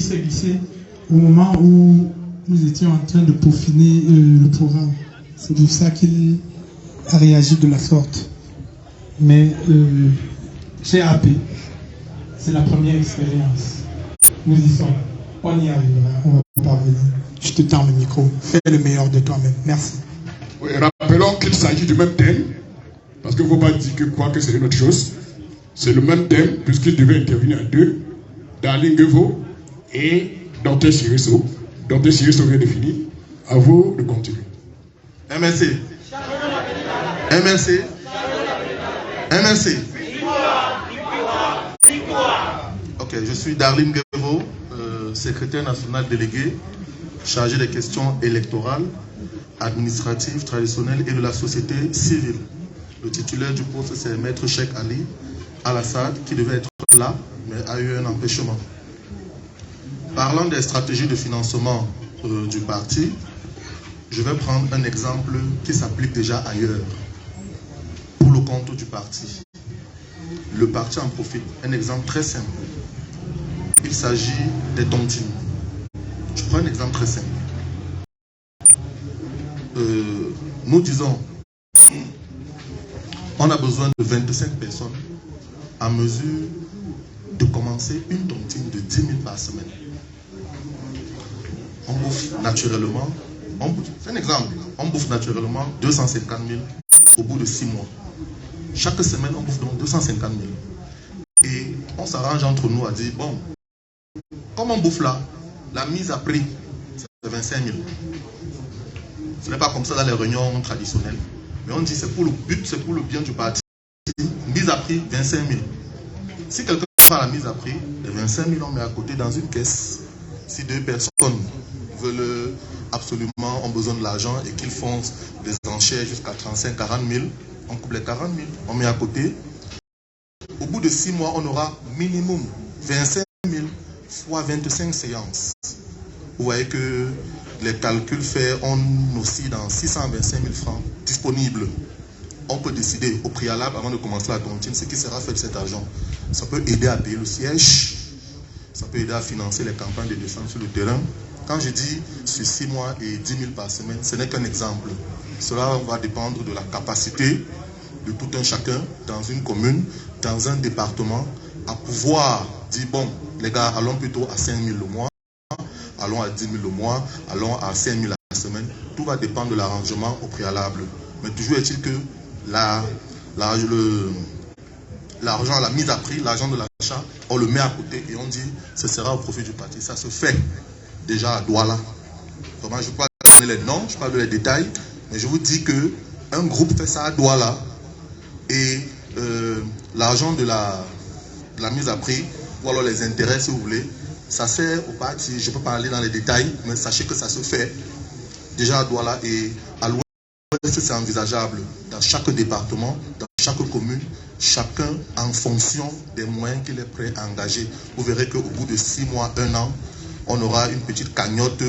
s'est glissé au moment où nous étions en train de peaufiner le programme. C'est pour ça qu'il a réagi de la sorte. Mais j'ai appris. C'est la première expérience. Nous y sommes. On y arrivera. On va parvenir. Je te tends le micro. Fais le meilleur de toi-même. Merci. Oui, rappelons qu'il s'agit du même thème. Parce qu'il ne faut pas dire que c'est une autre chose. C'est le même thème, puisqu'il devait intervenir à deux. Darling Gevo et Dr. Chiriso. Dr. Chiriso vient de finir. À vous de continuer. MLC. MLC. MLC. Ok, je suis Darling Gevo, secrétaire national délégué, chargé des questions électorales, administratives, traditionnelles et de la société civile. Le titulaire du poste, c'est Maître Cheikh Ali Al-Assad, qui devait être là, mais a eu un empêchement. Parlant des stratégies de financement du parti, je vais prendre un exemple qui s'applique déjà ailleurs, pour le compte du parti. Le parti en profite. Un exemple très simple. Il s'agit des tontines. Je prends un exemple très simple. Nous disons, on a besoin de 25 personnes à mesure de commencer une tontine de 10 000 par semaine. On bouffe naturellement, c'est un exemple, on bouffe naturellement 250 000 au bout de 6 mois. Chaque semaine, on bouffe donc 250 000. Et on s'arrange entre nous à dire, bon, comme on bouffe là, la mise à prix, c'est 25 000. Ce n'est pas comme ça dans les réunions traditionnelles. Mais on dit, c'est pour le but, c'est pour le bien du parti. Mise à prix, 25 000. Si quelqu'un prend la mise à prix, les 25 000, on met à côté dans une caisse. Si deux personnes veulent absolument, ont besoin de l'argent et qu'ils font des enchères jusqu'à 35 000, 40 000, on coupe les 40 000, on met à côté. Au bout de 6 mois, on aura minimum 25 000 fois 25 séances. Vous voyez que les calculs faits, on oscille dans 625 000 francs disponibles. On peut décider au préalable, avant de commencer la tontine, ce qui sera fait de cet argent. Ça peut aider à payer le siège, ça peut aider à financer les campagnes de descente sur le terrain. Quand je dis sur 6 mois et 10 000 par semaine, ce n'est qu'un exemple. Cela va dépendre de la capacité de tout un chacun dans une commune, dans un département, à pouvoir dire, bon, les gars, allons plutôt à 5 000 le mois, allons à 10 000 le mois, allons à 5 000 la semaine. Tout va dépendre de l'arrangement au préalable. Mais toujours est-il que l'argent, la mise à prix, l'argent de l'achat, on le met à côté et on dit ce sera au profit du parti. Ça se fait déjà à Douala. Vraiment, je ne vais pas donner les noms, je parle des détails, mais je vous dis qu'un groupe fait ça à Douala et l'argent de la mise à prix, ou alors les intérêts si vous voulez, ça sert au parti. Je ne peux pas aller dans les détails, mais sachez que ça se fait déjà à Douala et à l'ouest. C'est envisageable dans chaque département, dans chaque commune, chacun en fonction des moyens qu'il est prêt à engager. Vous verrez qu'au bout de 6 mois, 1 an, on aura une petite cagnotte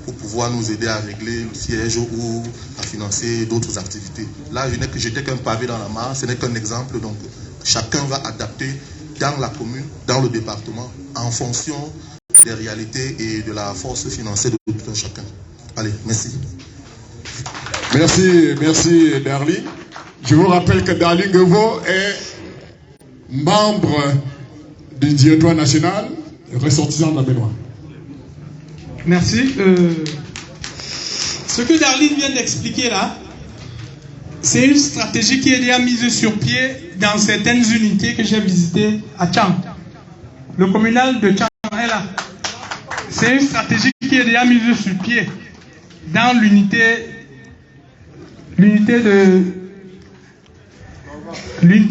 pour pouvoir nous aider à régler le siège ou à financer d'autres activités. Là, je n'ai que jeter qu'un pavé dans la mare, ce n'est qu'un exemple. Donc, chacun va adapter dans la commune, dans le département, en fonction des réalités et de la force financière de tout un chacun. Allez, merci. Merci Darling. Je vous rappelle que Darling Gevo est membre du directoire national, ressortissant de la Bénois. Merci. Ce que Darling vient d'expliquer là, c'est une stratégie qui est déjà mise sur pied dans certaines unités que j'ai visitées à Tchang. Le communal de Tchang est là. C'est une stratégie qui est déjà mise sur pied dans l'unité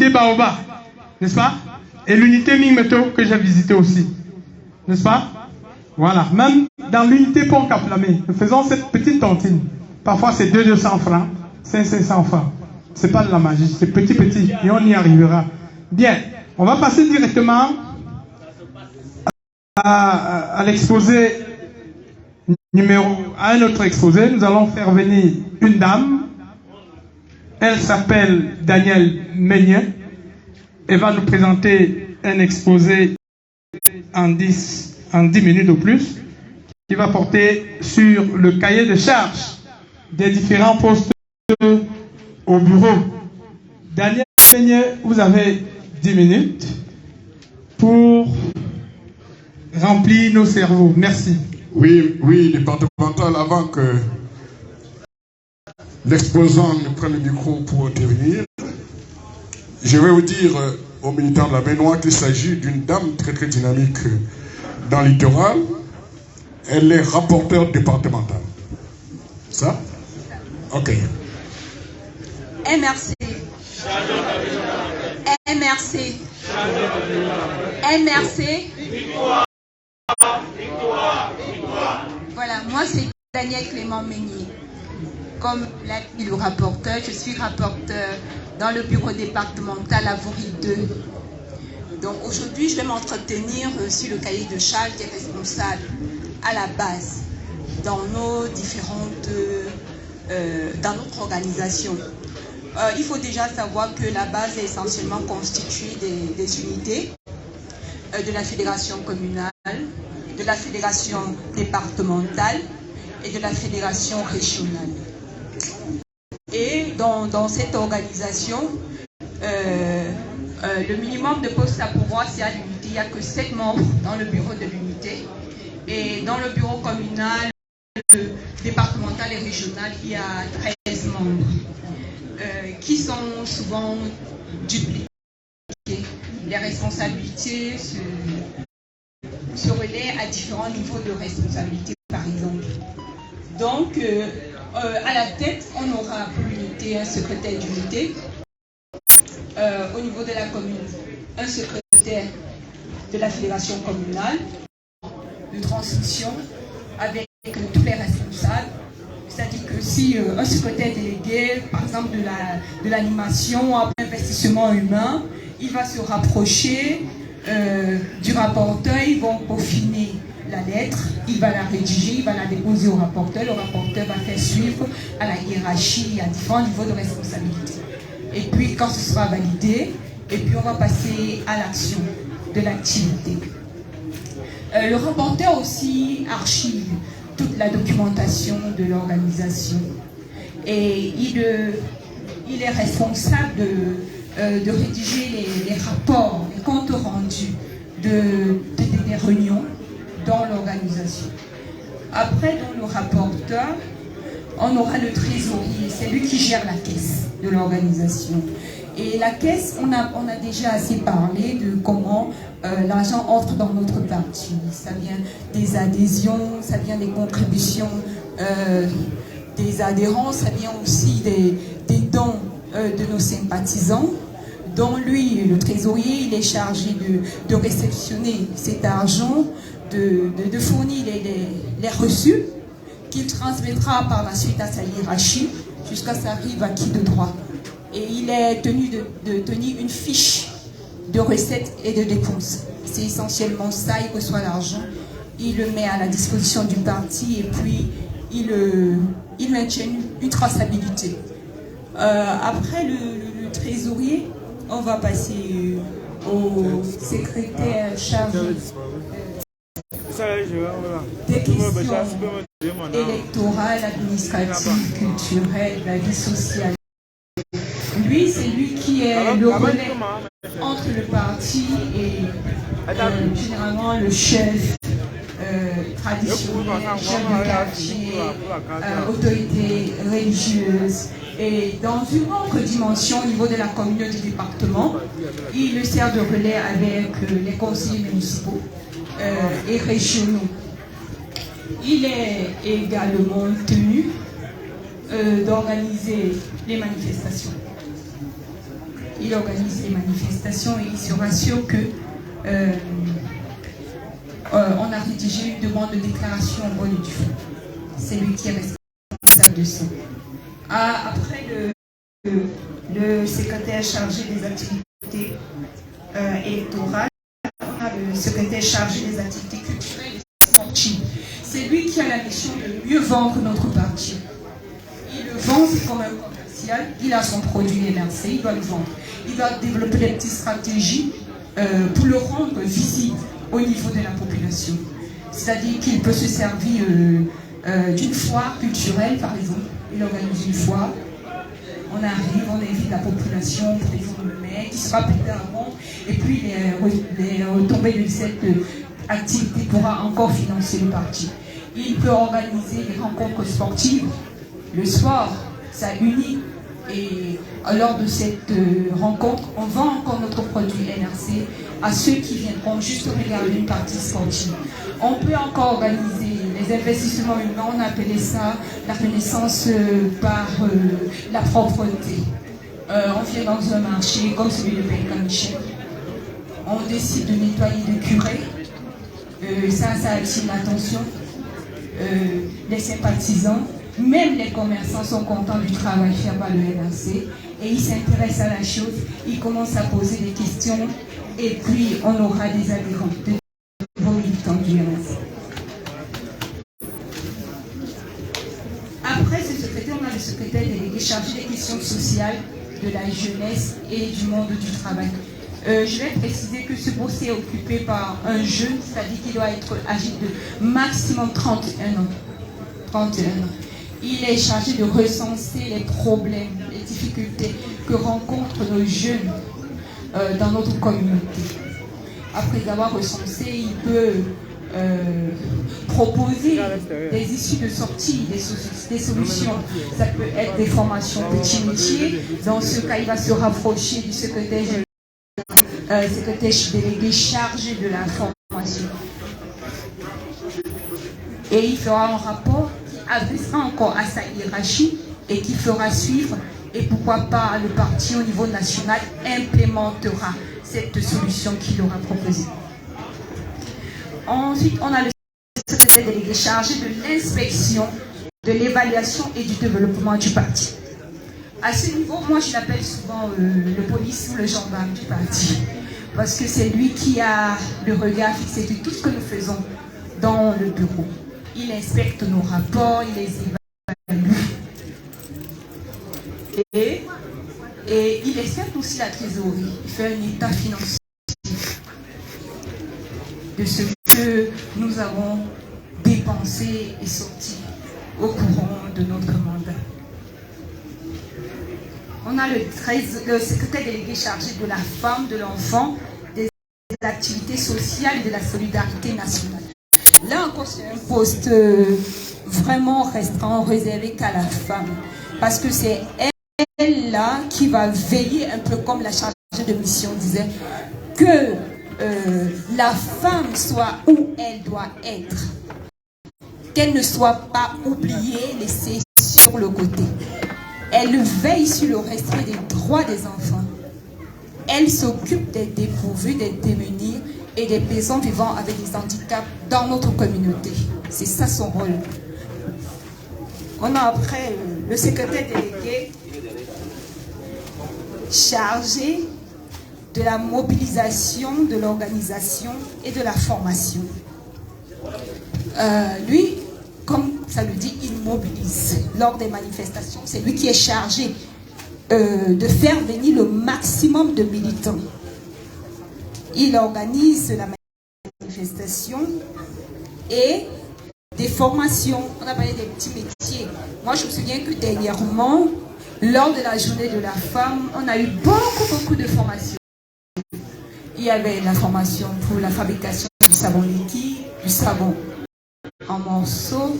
Baoba, n'est-ce pas? Et l'unité Mingmeto que j'ai visité aussi, n'est-ce pas? Voilà, même dans l'unité Pont Caplamé, nous faisons cette petite tontine. Parfois c'est 200 francs, 500 francs. C'est pas de la magie, c'est petit et on y arrivera. Bien, on va passer directement à l'exposé à un autre exposé. Nous allons faire venir une dame. Elle s'appelle Danielle Meignet. Elle va nous présenter un exposé en 10 en 10 minutes ou plus, qui va porter sur le cahier de charges des différents postes au bureau. Daniel, vous avez 10 minutes pour remplir nos cerveaux. Merci. Oui, départemental, avant que l'exposant ne prenne le micro pour intervenir, je vais vous dire aux militants de la Baignoire qu'il s'agit d'une dame très très dynamique dans le littoral. Elle est rapporteure départementale. Ça? Ok. MRC. MRC. MRC. Voilà, moi c'est Daniel Clément Meignier. Comme l'a dit le rapporteur, je suis rapporteur dans le bureau départemental à Vaury 2. Donc aujourd'hui, je vais m'entretenir sur le cahier de charges des responsables à la base dans nos différentes, dans notre organisation. Il faut déjà savoir que la base est essentiellement constituée des unités de la fédération communale, de la fédération départementale et de la fédération régionale. Et dans cette organisation, le minimum de postes à pourvoir, c'est à l'unité. Il n'y a que 7 membres dans le bureau de l'unité. Et dans le bureau communal, départemental et régional, il y a 13 membres qui sont souvent dupliqués. Les responsabilités se relaient à différents niveaux de responsabilité, par exemple. Donc, à la tête, on aura pour l'unité un secrétaire d'unité. Au niveau de la commune, un secrétaire de la fédération communale de transmission avec tous les responsables. C'est-à-dire que si un secrétaire délégué, par exemple de l'animation, a un investissement humain, il va se rapprocher du rapporteur, ils vont peaufiner la lettre, il va la rédiger, il va la déposer au rapporteur, le rapporteur va faire suivre à la hiérarchie, à différents niveaux de responsabilité. Et puis quand ce sera validé, et puis on va passer à l'action de l'activité. Le rapporteur aussi archive toute la documentation de l'organisation. Et il est responsable de rédiger les rapports, les comptes rendus des réunions dans l'organisation. Après, dans le rapporteur, on aura le trésorier, c'est lui qui gère la caisse de l'organisation. Et la caisse, on a déjà assez parlé de comment l'argent entre dans notre parti. Ça vient des adhésions, ça vient des contributions des adhérents, ça vient aussi des dons de nos sympathisants. Dont lui, le trésorier, il est chargé de réceptionner cet argent, de fournir les reçus qu'il transmettra par la suite à sa hiérarchie jusqu'à ce qu'il arrive à qui de droit. Et il est tenu de tenir une fiche de recettes et de dépenses. C'est essentiellement ça, il reçoit l'argent, il le met à la disposition du parti et puis il maintient une traçabilité. Après le trésorier, on va passer au secrétaire chargé des questions électorales, administratives, culturelles, la vie sociale. Lui, c'est lui qui est le relais entre le parti et généralement le chef traditionnel, chef de quartier, autorité religieuse. Et dans une autre dimension au niveau de la commune du département, il sert de relais avec les conseillers municipaux et régionaux. Il est également tenu d'organiser les manifestations. Il organise les manifestations et il se rassure que on a rédigé une demande de déclaration en bonne et due forme. C'est lui qui est responsable de ça. Après le secrétaire chargé des activités électorales, on a le secrétaire chargé des activités culturelles et sportives. C'est lui qui a la mission de mieux vendre notre parti. Il le vend, c'est comme un commercial, il a son produit MRC, il doit le vendre. Il doit développer des petites stratégies pour le rendre visible au niveau de la population. C'est-à-dire qu'il peut se servir d'une foire culturelle, par exemple. Il organise une foire. On arrive, on invite la population, par exemple le maire, qui sera plus tard bon, et puis les retombées de cette activité pourra encore financer le parti. Il peut organiser des rencontres sportives le soir, ça unit. Et lors de cette rencontre, on vend encore notre produit NRC à ceux qui viendront juste regarder une partie sportive. On peut encore organiser les investissements humains, on appelait ça la renaissance par la propreté. On vient dans un marché comme celui de Pékin-Michel, on décide de nettoyer de curés, ça attire l'attention, les sympathisants. Même les commerçants sont contents du travail fait par le NRC et ils s'intéressent à la chose, ils commencent à poser des questions et puis on aura des adhérents de nouveaux militants du NRC. Après ce secrétaire, on a le secrétaire délégué chargé des questions sociales, de la jeunesse et du monde du travail. Je vais préciser que ce poste est occupé par un jeune, c'est-à-dire qu'il doit être âgé de maximum 31 ans. 31 ans. Il est chargé de recenser les problèmes, les difficultés que rencontrent nos jeunes dans notre communauté. Après avoir recensé, il peut proposer des issues de sortie, des solutions. Ça peut être des formations petits métiers. Dans ce cas, il va se rapprocher du secrétaire délégué chargé de la formation. Et il fera un rapport adressera encore à sa hiérarchie et qui fera suivre, et pourquoi pas le parti au niveau national implémentera cette solution qu'il aura proposée. Ensuite, on a le secrétaire délégué chargé de l'inspection, de l'évaluation et du développement du parti. À ce niveau, moi je l'appelle souvent le police ou le gendarme du parti, parce que c'est lui qui a le regard fixé sur tout ce que nous faisons dans le bureau. Il inspecte nos rapports, il les évalue. Et il inspecte aussi la trésorerie. Il fait un état financier de ce que nous avons dépensé et sorti au courant de notre mandat. On a le secrétaire délégué chargé de la femme, de l'enfant, des activités sociales et de la solidarité nationale. Là encore, c'est un poste vraiment restreint, réservé qu'à la femme. Parce que c'est elle-là qui va veiller, un peu comme la chargée de mission disait, que la femme soit où elle doit être. Qu'elle ne soit pas oubliée, laissée sur le côté. Elle veille sur le respect des droits des enfants. Elle s'occupe des dépourvus, des démunis et des personnes vivant avec des handicaps dans notre communauté. C'est ça son rôle. On a après le secrétaire délégué chargé de la mobilisation, de l'organisation et de la formation. Lui, comme ça le dit, il mobilise lors des manifestations. C'est lui qui est chargé de faire venir le maximum de militants. Il organise la manifestation et des formations. On a parlé des petits métiers. Moi, je me souviens que dernièrement, lors de la journée de la femme, on a eu beaucoup de formations. Il y avait la formation pour la fabrication du savon liquide, du savon en morceaux,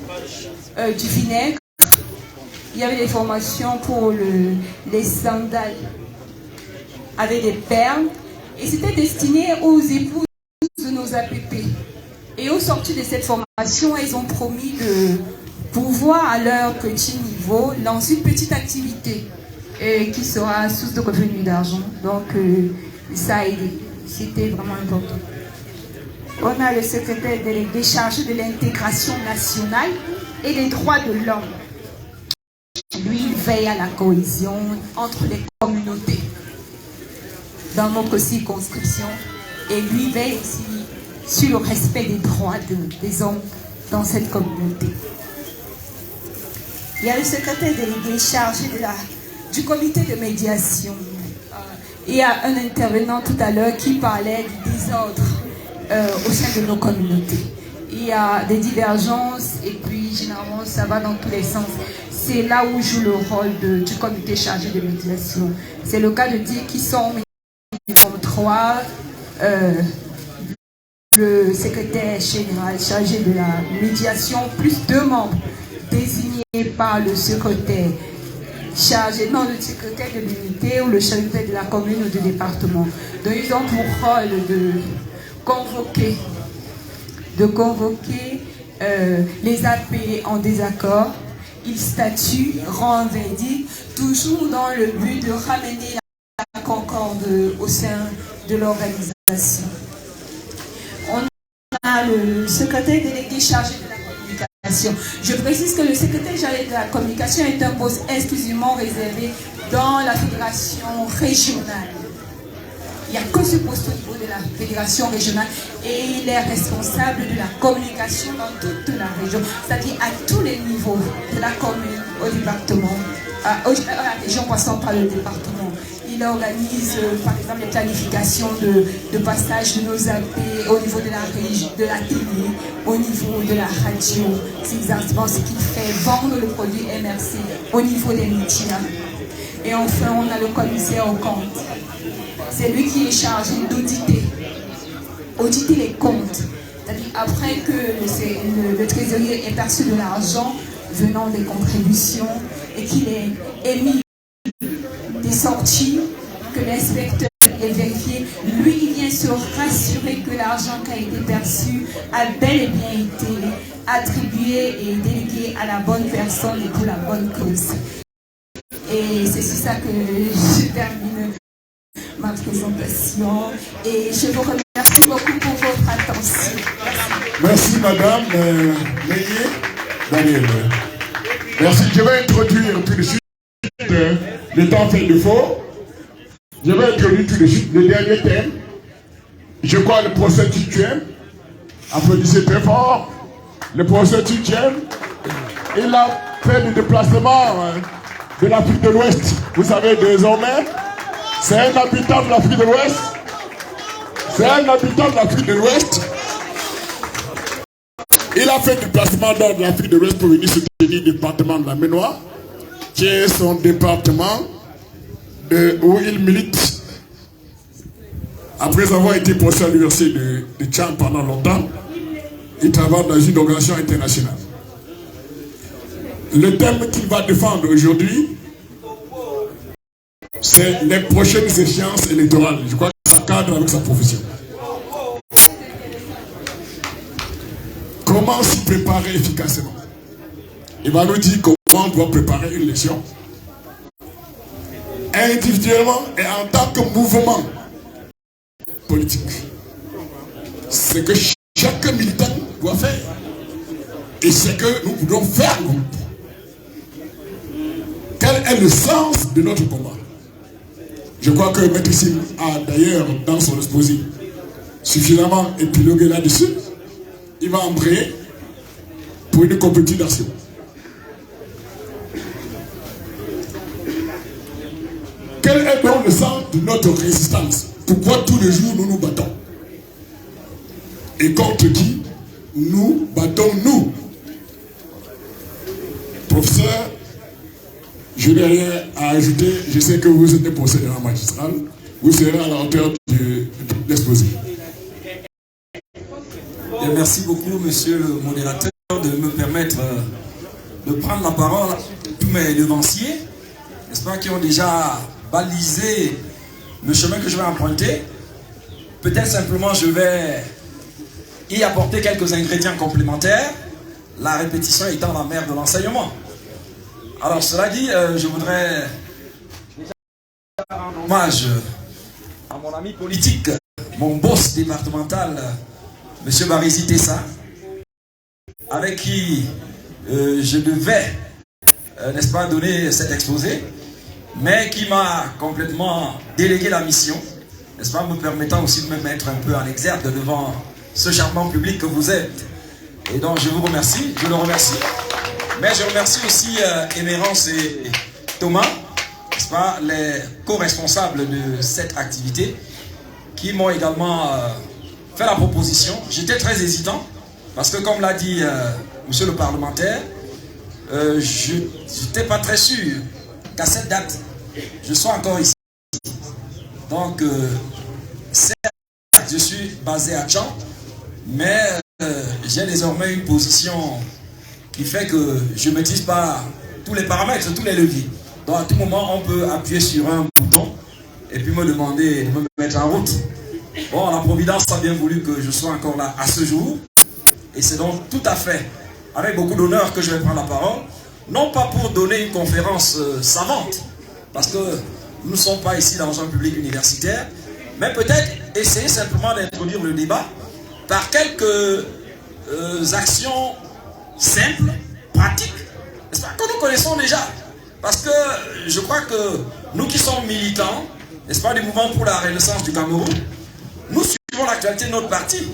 du vinaigre. Il y avait des formations pour les sandales avec des perles. Et c'était destiné aux épouses de nos APP. Et au sortir de cette formation, ils ont promis de pouvoir, à leur petit niveau, lancer une petite activité qui sera source de revenus d'argent. Donc, ça a aidé. C'était vraiment important. On a le secrétaire délégué chargé de l'intégration nationale et des droits de l'homme. Lui, il veille à la cohésion entre les communautés dans notre circonscription, et lui veille aussi sur le respect des droits des hommes dans cette communauté. Il y a le secrétaire délégué chargé du comité de médiation. Il y a un intervenant tout à l'heure qui parlait du désordre au sein de nos communautés. Il il y a des divergences et puis généralement ça va dans tous les sens. C'est là où joue le rôle du comité chargé de médiation. C'est le cas de dire qu'ils sont minimum 3, le secrétaire général chargé de la médiation, plus 2 membres désignés par le secrétaire chargé, non, le secrétaire de l'unité ou le secrétaire de la commune ou du département. Donc ils ont pour rôle de convoquer les AP en désaccord. Ils statuent, rendent verdict, toujours dans le but de ramener la concorde au sein de l'organisation. On a le secrétaire délégué chargé de la communication. Je précise que le secrétaire chargé de la communication est un poste exclusivement réservé dans la fédération régionale. Il n'y a que ce poste au niveau de la fédération régionale et il est responsable de la communication dans toute la région, c'est-à-dire à tous les niveaux, de la commune au département, à la région passant par le département. Il organise par exemple les planifications de passage de nos AP au niveau de la télé, au niveau de la radio. C'est exactement ce qu'il fait, vendre le produit MRC au niveau des médias. Et enfin, on a le commissaire aux comptes. C'est lui qui est chargé d'auditer les comptes. C'est-à-dire après que le trésorier ait perçu de l'argent venant des contributions et qu'il ait émis des sorties, que l'inspecteur ait vérifié, lui il vient se rassurer que l'argent qui a été perçu a bel et bien été attribué et délégué à la bonne personne et pour la bonne cause. Et c'est sur ça que je termine ma présentation et je vous remercie beaucoup pour votre attention. Merci Madame Daniel. Merci. Je vais introduire tout de suite, le temps fait défaut. Je vais introduire tout de suite le dernier thème. Je crois le procès Tchétchène. Applaudissez très fort. Le procès Tchétchène. Il a fait le déplacement de l'Afrique de l'Ouest. Vous savez désormais, c'est un habitant de l'Afrique de l'Ouest. C'est un habitant de l'Afrique de l'Ouest. Il a fait le déplacement dans l'Afrique de l'Ouest pour venir se tenir au département de la Ménois, qui est son département où il milite. Après avoir été professeur à l'université de Tchad pendant longtemps, il travaille dans une organisation internationale. Le thème qu'il va défendre aujourd'hui, c'est les prochaines échéances électorales. Je crois que ça cadre avec sa profession. Comment s'y préparer efficacement? Il va nous dire comment on doit préparer une élection. Individuellement et en tant que mouvement politique. C'est que chaque militant doit faire. Et c'est que nous pouvons faire. Quel est le sens de notre combat? Je crois que M. Sim a d'ailleurs dans son exposé suffisamment épilogué là-dessus. Il va embrayer pour une compétition. Quel est donc le sens de notre résistance? Pourquoi tous les jours nous nous battons? Et contre qui nous battons-nous? Professeur, je n'ai rien à ajouter. Je sais que vous êtes procédure magistral. Vous serez à la hauteur de l'exposé. Merci beaucoup, monsieur le modérateur, de me permettre de prendre la parole à tous mes devanciers, n'est-ce pas, qui ont déjà balisé le chemin que je vais emprunter. Peut-être simplement je vais y apporter quelques ingrédients complémentaires, la répétition étant la mère de l'enseignement. Alors cela dit, je voudrais rendre hommage à mon ami politique, mon boss départemental, M. Barizi Tessa, avec qui je devais, n'est-ce pas, donner cet exposé, mais qui m'a complètement délégué la mission, n'est-ce pas, me permettant aussi de me mettre un peu en exergue devant ce charmant public que vous êtes. Et donc je vous remercie, je le remercie. Mais je remercie aussi Émérance et Thomas, n'est-ce pas, les co-responsables de cette activité, qui m'ont également fait la proposition. J'étais très hésitant, Parce que comme l'a dit monsieur le parlementaire, je n'étais pas très sûr qu'à cette date, je sois encore ici. Donc, certes, je suis basé à Tchang, mais j'ai désormais une position qui fait que je ne maîtrise pas tous les paramètres, tous les leviers. Donc, à tout moment, on peut appuyer sur un bouton et puis me demander de me mettre en route. Bon, la Providence a bien voulu que je sois encore là à ce jour. Et c'est donc tout à fait avec beaucoup d'honneur que je vais prendre la parole. Non pas pour donner une conférence savante, parce que nous ne sommes pas ici dans un public universitaire, mais peut-être essayer simplement d'introduire le débat par quelques actions simples, pratiques, n'est-ce pas, que nous connaissons déjà. Parce que je crois que nous qui sommes militants, n'est-ce pas, du mouvement pour la renaissance du Cameroun, nous suivons l'actualité de notre parti.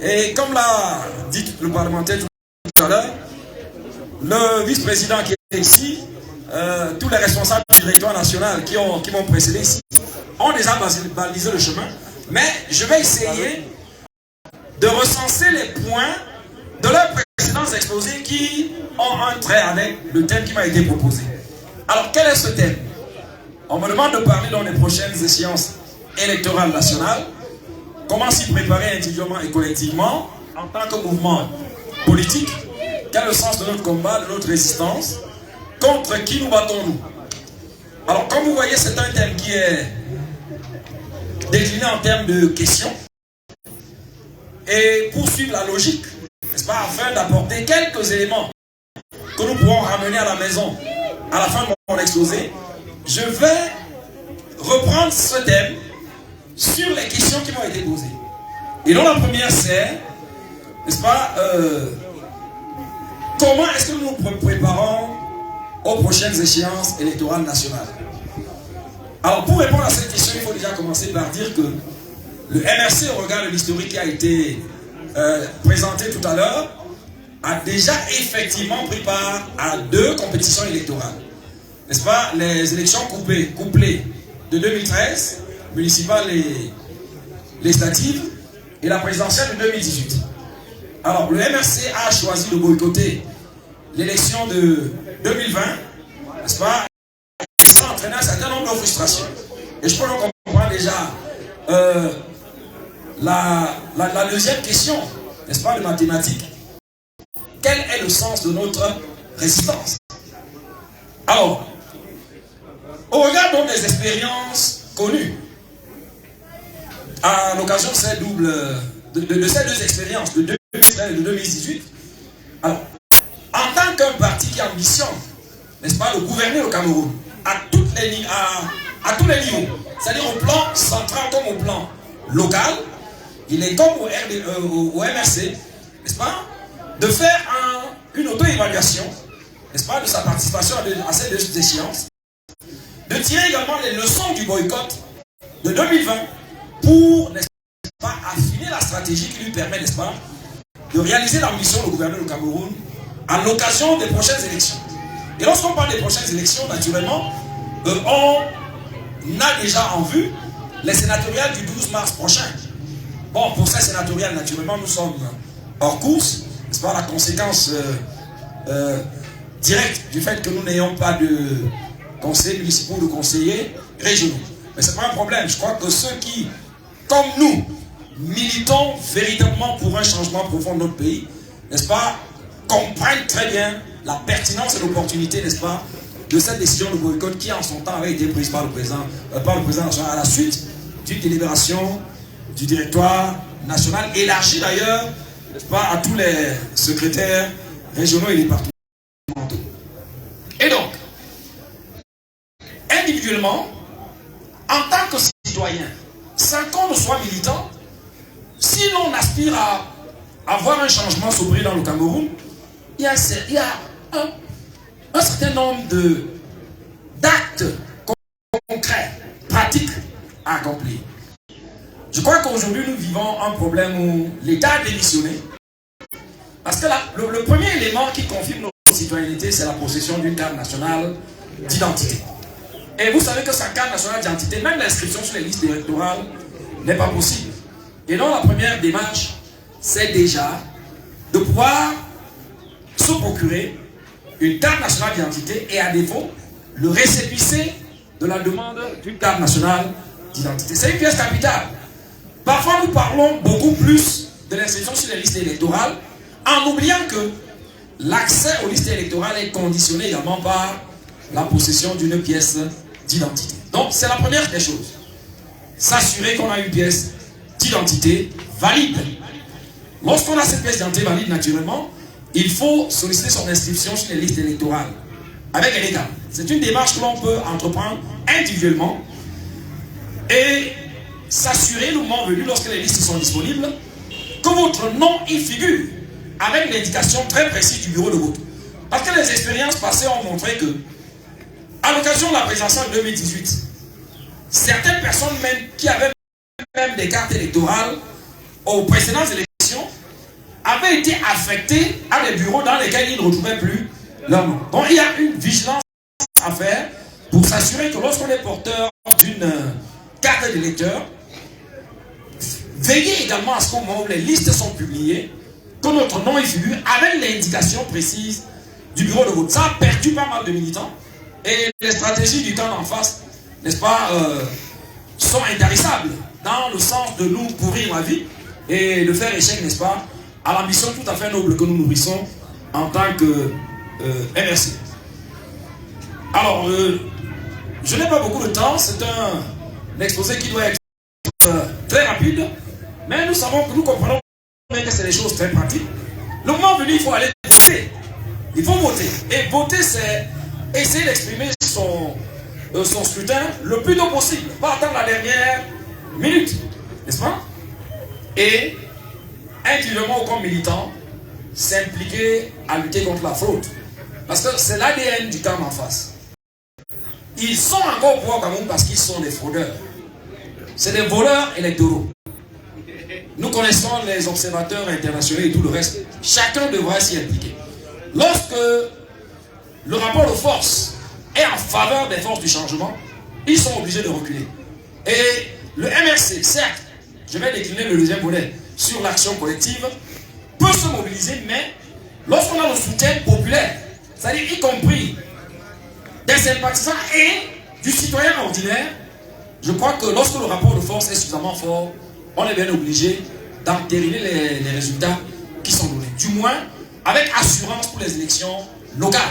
Et comme l'a dit le parlementaire tout à l'heure, le vice-président qui est ici, tous les responsables du directoire national qui m'ont précédé ici, ont déjà balisé le chemin. Mais je vais essayer de recenser les points de leurs précédents exposés qui ont un trait avec le thème qui m'a été proposé. Alors, quel est ce thème? On me demande de parler dans les prochaines échéances électorales nationales. Comment s'y préparer individuellement et collectivement en tant que mouvement politique? Quel est le sens de notre combat, de notre résistance? Contre qui nous battons-nous? Alors, comme vous voyez, c'est un thème qui est décliné en termes de questions. Et pour suivre la logique, n'est-ce pas, afin d'apporter quelques éléments que nous pourrons ramener à la maison à la fin de mon exposé, je vais reprendre ce thème sur les questions qui m'ont été posées. Et donc la première c'est, n'est-ce pas, comment est-ce que nous nous préparons aux prochaines échéances électorales nationales? Alors pour répondre à cette question, il faut déjà commencer par dire que le MRC, au regard de l'historique qui a été présenté tout à l'heure, a déjà effectivement pris part à 2 compétitions électorales. N'est-ce pas, les élections couplées de 2013, municipales et législatives, et la présidentielle de 2018. Alors, le MRC a choisi de boycotter l'élection de 2020, n'est-ce pas, et ça a entraîné un certain nombre de frustrations. Et je peux donc comprendre déjà la deuxième question, n'est-ce pas, de mathématiques. Quel est le sens de notre résistance? Alors, au regard donc des expériences connues, à l'occasion de ces ces 2 expériences, de 2013 et de 2018, alors, en tant qu'un parti qui ambitionne, n'est-ce pas, de gouverner le Cameroun à tous les niveaux, c'est-à-dire au plan central comme au plan local, il est comme au MRC, n'est-ce pas, de faire une auto-évaluation, n'est-ce pas, de sa participation à ces 2 échéances, de tirer également les leçons du boycott de 2020 pour, n'est-ce pas, affiner la stratégie qui lui permet, n'est-ce pas, de réaliser l'ambition de gouverner le Cameroun à l'occasion des prochaines élections. Et lorsqu'on parle des prochaines élections, naturellement, on a déjà en vue les sénatoriales du 12 mars prochain. Bon, pour ces sénatoriales, naturellement, nous sommes hors course. C'est pas la conséquence directe du fait que nous n'ayons pas de conseillers municipaux ou de conseillers régionaux. Mais ce n'est pas un problème. Je crois que ceux qui, comme nous, militons véritablement pour un changement profond de notre pays, n'est-ce pas, comprennent très bien la pertinence et l'opportunité, n'est-ce pas, de cette décision de boycott qui en son temps avait été prise par le président national à la suite d'une délibération du directoire national, élargi d'ailleurs, n'est-ce pas, à tous les secrétaires régionaux et départementaux. Et donc, individuellement, en tant que citoyen, sans qu'on ne soit militant, si l'on aspire à avoir un changement s'opérer dans le Cameroun, il y a un certain nombre d'actes concrets, pratiques à accomplir. Je crois qu'aujourd'hui, nous vivons un problème où l'État a démissionné. Parce que le premier élément qui confirme notre citoyenneté, c'est la possession d'une carte nationale d'identité. Et vous savez que sa carte nationale d'identité, même l'inscription sur les listes électorales, n'est pas possible. Et donc la première démarche, c'est déjà de pouvoir se procurer une carte nationale d'identité et à défaut, le récépissé de la demande d'une carte nationale d'identité. C'est une pièce capitale. Parfois, nous parlons beaucoup plus de l'inscription sur les listes électorales en oubliant que l'accès aux listes électorales est conditionné également par la possession d'une pièce d'identité. Donc, c'est la première des choses. S'assurer qu'on a une pièce d'identité valide. Lorsqu'on a cette pièce d'identité valide, naturellement, il faut solliciter son inscription sur les listes électorales avec un état. C'est une démarche que l'on peut entreprendre individuellement et s'assurer le moment venu, lorsque les listes sont disponibles, que votre nom y figure avec l'indication très précise du bureau de vote. Parce que les expériences passées ont montré que, à l'occasion de la présidentielle de 2018, certaines personnes même qui avaient même des cartes électorales aux précédentes élections avaient été affectées à des bureaux dans lesquels ils ne retrouvaient plus leur nom. Donc il y a une vigilance à faire pour s'assurer que lorsqu'on est porteur d'une carte d'électeur, veillez également à ce qu'au moment où les listes sont publiées, que notre nom y figure avec l'indication précise du bureau de vote. Ça a perdu pas mal de militants et les stratégies du camp d'en face, n'est-ce pas, sont intarissables dans le sens de nous pourrir la vie et de faire échec, n'est-ce pas, à l'ambition tout à fait noble que nous nourrissons en tant que MRC. Alors, je n'ai pas beaucoup de temps, c'est un exposé qui doit être très rapide, mais nous savons que nous comprenons que c'est des choses très pratiques. Le moment venu, il faut aller voter. Il faut voter. Et voter, c'est essayer d'exprimer son scrutin le plus tôt possible, pas attendre la dernière minute, n'est-ce pas? Et individuellement ou comme militant, s'impliquer à lutter contre la fraude. Parce que c'est l'ADN du camp en face. Ils sont encore au pouvoir au Cameroun parce qu'ils sont des fraudeurs. C'est des voleurs électoraux. Nous connaissons les observateurs internationaux et tout le reste. Chacun devra s'y impliquer. Lorsque le rapport de force est en faveur des forces du changement, ils sont obligés de reculer. Et le MRC, certes, je vais décliner le deuxième volet sur l'action collective, peut se mobiliser, mais lorsqu'on a le soutien populaire, c'est-à-dire y compris des sympathisants et du citoyen ordinaire, je crois que lorsque le rapport de force est suffisamment fort, on est bien obligé d'entériner les résultats qui sont donnés. Du moins, avec assurance pour les élections locales.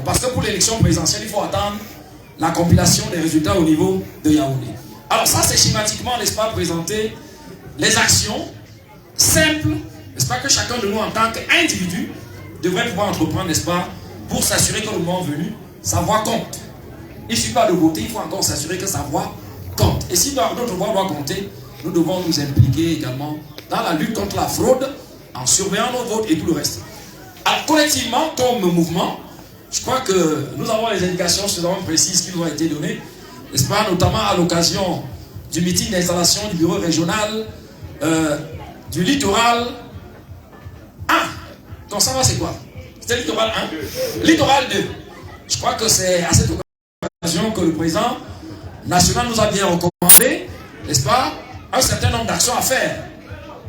Parce que pour l'élection présidentielle, il faut attendre la compilation des résultats au niveau de Yaoundé. Alors ça, c'est schématiquement, n'est-ce pas, présenter les actions simples, n'est-ce pas, que chacun de nous, en tant qu'individu, devrait pouvoir entreprendre, n'est-ce pas, pour s'assurer que le moment venu, sa voix compte. Il ne suffit pas de voter, il faut encore s'assurer que sa voix compte. Et si notre voix doit compter, nous devons nous impliquer également dans la lutte contre la fraude, en surveillant nos votes et tout le reste. Alors, collectivement, comme mouvement, je crois que nous avons les indications suffisamment précises qui nous ont été données, n'est-ce pas, notamment à l'occasion du meeting d'installation du bureau régional du littoral 1. Quand ça va, c'est quoi? C'était littoral 1? Littoral 2. Je crois que c'est à cette occasion que le président national nous a bien recommandé, n'est-ce pas, un certain nombre d'actions à faire,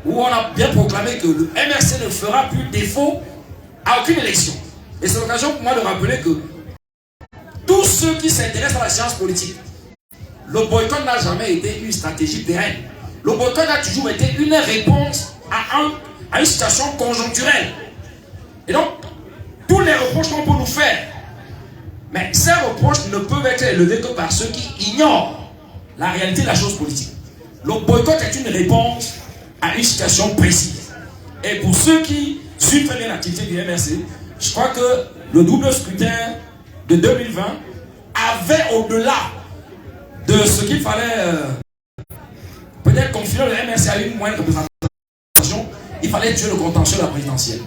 où on a bien proclamé que le MRC ne fera plus défaut à aucune élection. Et c'est l'occasion pour moi de rappeler que tous ceux qui s'intéressent à la science politique, le boycott n'a jamais été une stratégie pérenne. Le boycott a toujours été une réponse à une situation conjoncturelle. Et donc, tous les reproches qu'on peut nous faire, mais ces reproches ne peuvent être élevés que par ceux qui ignorent la réalité de la chose politique. Le boycott est une réponse à une situation précise. Et pour ceux qui suivent très bien l'activité du MRC, je crois que le double scrutin de 2020 avait, au-delà de ce qu'il fallait peut-être confier le MRC à une moindre représentation, il fallait tuer le contentieux de la présidentielle.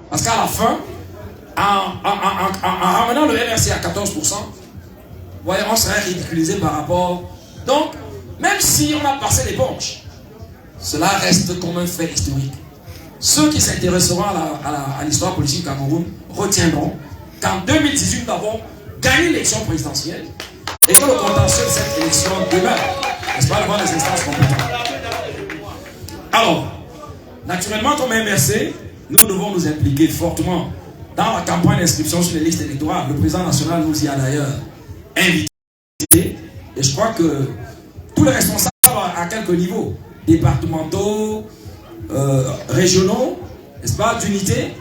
Parce qu'à la fin, en ramenant le MRC à 14%, voyez, on serait ridiculisé par rapport. Donc, même si on a passé l'éponge, cela reste comme un fait historique. Ceux qui s'intéresseront à l'histoire politique du Cameroun retiendront qu'en 2018, nous avons gagné l'élection présidentielle et que le contentieux de cette élection demeure, n'est-ce pas, devant les instances compétentes. Alors, naturellement, comme MRC, nous devons nous impliquer fortement dans la campagne d'inscription sur les listes électorales. Le président national nous y a d'ailleurs invité. Et je crois que tous les responsables à quelques niveaux, départementaux, régionaux, n'est-ce pas, d'unité,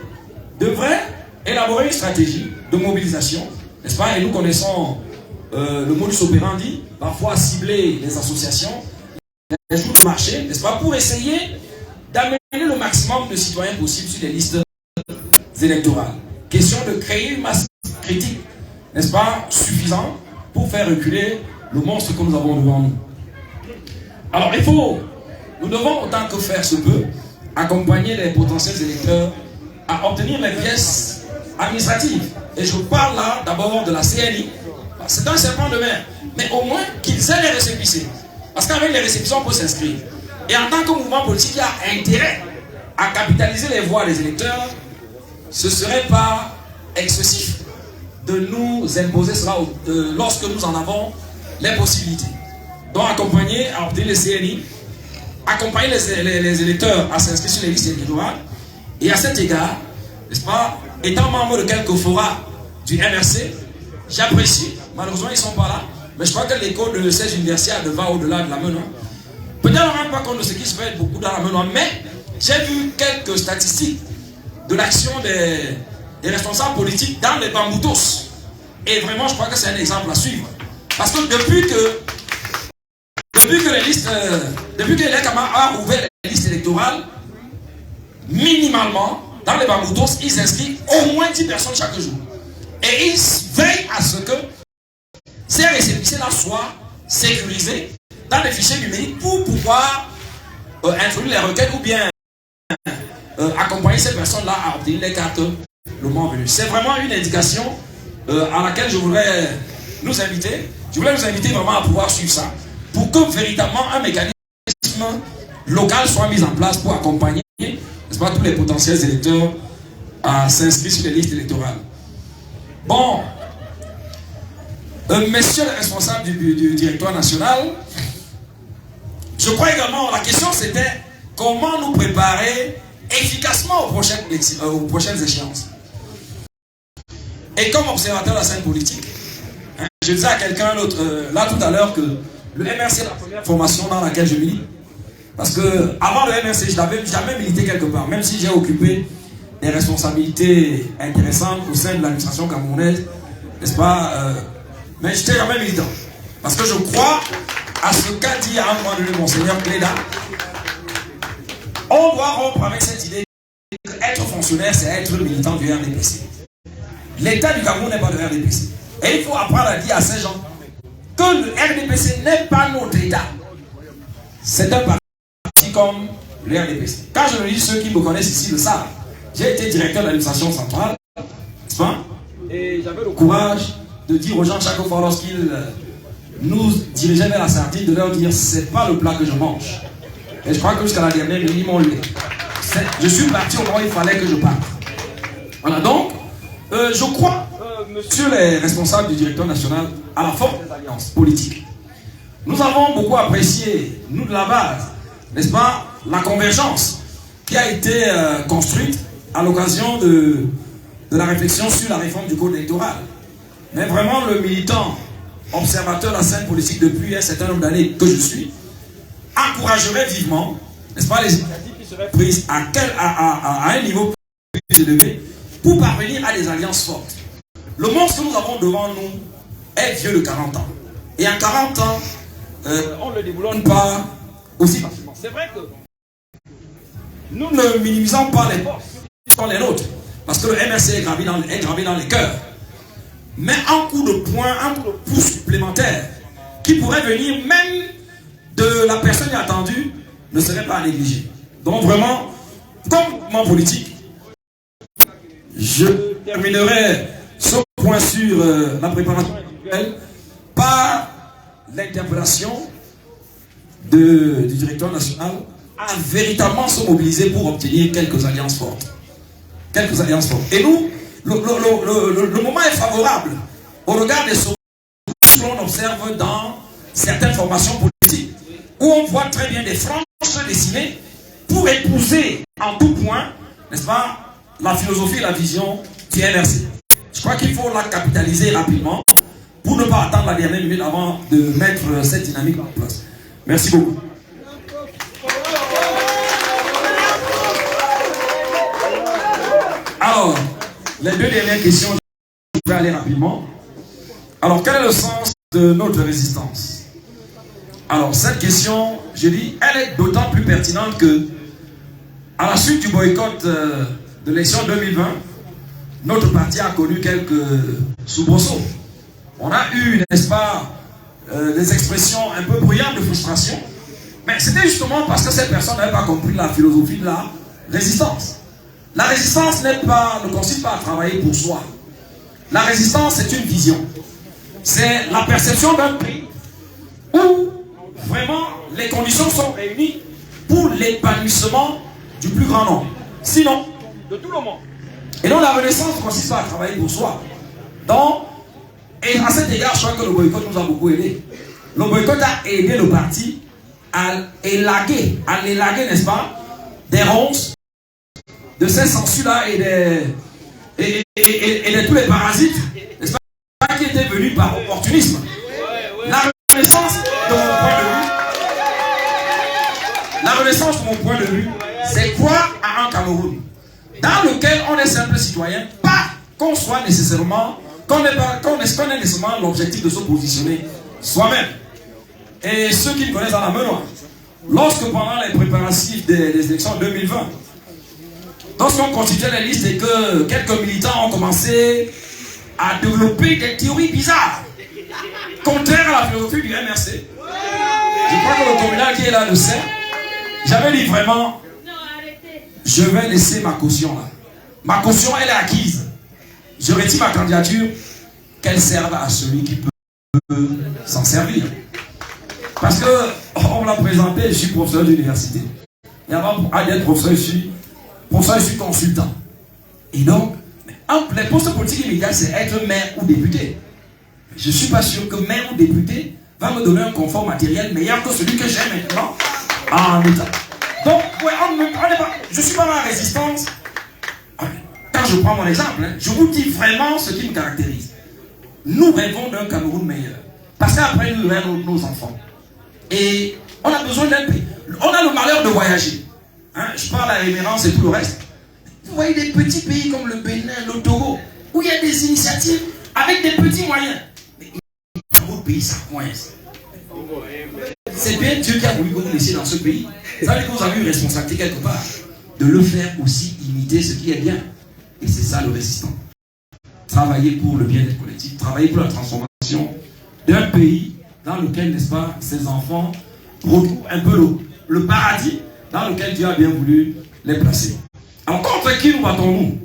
devraient élaborer une stratégie de mobilisation, n'est-ce pas, et nous connaissons le modus operandi, parfois cibler les associations, les jours de marché, n'est-ce pas, pour essayer d'amener le maximum de citoyens possible sur les listes électorales. Question de créer une masse critique, n'est-ce pas, suffisante pour faire reculer le monstre que nous avons devant nous. Alors nous devons autant que faire se peut accompagner les potentiels électeurs à obtenir les pièces administratives. Et je parle là d'abord de la CNI. C'est un serpent de mer, mais au moins qu'ils aient les récépissés. Parce qu'avec les récépissés, on peut s'inscrire. Et en tant que mouvement politique, il y a intérêt à capitaliser les voix des électeurs. Ce ne serait pas excessif de nous imposer cela lorsque nous en avons les possibilités. Donc accompagner à obtenir les CNI, accompagner les électeurs à s'inscrire sur les listes électorales. Et à cet égard, n'est-ce pas, étant membre de quelques forats du MRC, j'apprécie, malheureusement ils ne sont pas là, mais je crois que l'écho de ces universités va au-delà de la Menoine. Peut-être on ne rend pas compte de ce qui se fait beaucoup dans la Menoine, mais j'ai vu quelques statistiques de l'action des responsables politiques dans les Bamboutos. Et vraiment, je crois que c'est un exemple à suivre. Parce que depuis que l'ECAMA a ouvert les listes électorales, minimalement, dans les Bamboutos, ils inscrivent au moins 10 personnes chaque jour. Et ils veillent à ce que ces récépissés-là soient sécurisés dans les fichiers numériques pour pouvoir introduire les requêtes ou bien accompagner ces personnes-là à obtenir les cartes le moment venu. C'est vraiment une indication à laquelle je voulais nous inviter. Je voulais nous inviter vraiment à pouvoir suivre ça pour que véritablement un mécanisme local soit mis en place pour accompagner, n'est-ce pas, tous les potentiels électeurs à s'inscrire sur les listes électorales. Bon, messieurs les responsables du directoire national, je crois également, la question c'était comment nous préparer efficacement aux prochaines échéances. Et comme observateur de la scène politique, je disais à quelqu'un d'autre là tout à l'heure que le MRC est la première formation dans laquelle je milite. Parce que avant le MRC, je n'avais jamais milité quelque part, même si j'ai occupé des responsabilités intéressantes au sein de l'administration camerounaise, n'est-ce pas, mais j'étais jamais militant. Parce que je crois à ce qu'a dit à un moment donné Monseigneur Cléda. On doit rompre avec cette idée qu'être fonctionnaire, c'est être militant du RDPC. L'État du Cameroun n'est pas le RDPC. Et il faut apprendre à dire à ces gens que le RDPC n'est pas notre État. C'est un parti comme le RDPC. Quand je le dis, ceux qui me connaissent ici le savent. J'ai été directeur de l'administration centrale, n'est-ce pas? Et j'avais le courage de dire aux gens chaque fois lorsqu'ils nous dirigeaient vers la sardine, de leur dire c'est pas le plat que je mange. Et je crois que jusqu'à la dernière minute, ils m'ont lu. Je suis parti au moment où il fallait que je parte. Voilà, donc, je crois, monsieur les responsables du directeur national, à la force des alliances politiques. Nous avons beaucoup apprécié, nous de la base, n'est-ce pas, la convergence qui a été construite à l'occasion de la réflexion sur la réforme du code électoral. Mais vraiment, le militant, observateur de la scène politique depuis un certain nombre d'années que je suis, encouragerait vivement, n'est-ce pas, les initiatives qui seraient prises à un niveau plus élevé pour parvenir à des alliances fortes. Le monstre que nous avons devant nous est vieux de 40 ans. Et en 40 ans, on ne le déboulonne pas aussi facilement. C'est vrai que nous ne minimisons pas les forces qui sont les nôtres, parce que le MRC est gravé dans les cœurs. Mais un coup de poing, un coup de pouce supplémentaire qui pourrait venir même de la personne inattendue ne serait pas à négliger. Donc vraiment, comme mouvement politique, je terminerai ce point sur la préparation individuelle par l'interpellation du directeur national à véritablement se mobiliser pour obtenir quelques alliances fortes. Quelques alliances fortes. Et nous, le moment est favorable au regard des solutions que l'on observe dans certaines formations politiques, où on voit très bien des franges dessinées pour épouser en tout point n'est-ce pas, la philosophie et la vision du MRC. Je crois qu'il faut la capitaliser rapidement pour ne pas attendre la dernière minute avant de mettre cette dynamique en place. Merci beaucoup. Alors, les deux dernières questions, je vais aller rapidement. Alors, quel est le sens de notre résistance? Alors, cette question, je dis, elle est d'autant plus pertinente que, à la suite du boycott de l'élection 2020, notre parti a connu quelques soubresauts. On a eu, n'est-ce pas, des expressions un peu bruyantes de frustration, mais c'était justement parce que ces personnes n'avaient pas compris la philosophie de la résistance. La résistance ne consiste pas à travailler pour soi. La résistance, c'est une vision. C'est la perception d'un pays où vraiment les conditions sont réunies pour l'épanouissement du plus grand nombre. Sinon, de tout le monde. Et donc la renaissance ne consiste pas à travailler pour soi. Donc, et à cet égard, je crois que le boycott nous a beaucoup aidé. Le boycott a aidé le parti à élaguer, n'est-ce pas, des ronces, de ces censures-là et de tous les parasites, n'est-ce pas, qui étaient venus par opportunisme. La renaissance, de mon point de vue, c'est croire à un Cameroun dans lequel on est simple citoyen, pas qu'on soit nécessairement, qu'on ait nécessairement l'objectif de se positionner soi-même. Et ceux qui me connaissent dans la menoire, lorsque pendant les préparatifs des élections 2020, lorsqu'on constituait les listes et que quelques militants ont commencé à développer des théories bizarres, contraires à la philosophie du MRC, je crois que le communal qui est là le sait, j'avais dit vraiment, je vais laisser ma caution là. Ma caution, elle est acquise. Je retire ma candidature, qu'elle serve à celui qui peut s'en servir. Parce que, on me l'a présenté, je suis professeur d'université. Et avant d'être professeur, je suis consultant. Et donc, les postes politiques immédiats, c'est être maire ou député. Je ne suis pas sûr que maire ou député va me donner un confort matériel meilleur que celui que j'ai maintenant en État. Donc, ouais, je ne suis pas dans la résistance. Quand je prends mon exemple, je vous dis vraiment ce qui me caractérise. Nous rêvons d'un Cameroun meilleur. Parce qu'après, nous rêvons nos enfants. Et on a besoin d'un pays. On a le malheur de voyager. Je parle à l'émérance et tout le reste. Vous voyez des petits pays comme le Bénin, le Togo, où il y a des initiatives avec des petits moyens. Mais dans votre pays, ça coince. C'est bien Dieu qui a voulu que vous laissiez dans ce pays. Ça veut dire que vous avez une responsabilité quelque part de le faire aussi imiter ce qui est bien. Et c'est ça le résistant. Travailler pour le bien-être collectif, travailler pour la transformation d'un pays dans lequel, n'est-ce pas, ces enfants retrouvent un peu le paradis dans lequel Dieu a bien voulu les placer. Alors, contre qui nous battons-nous?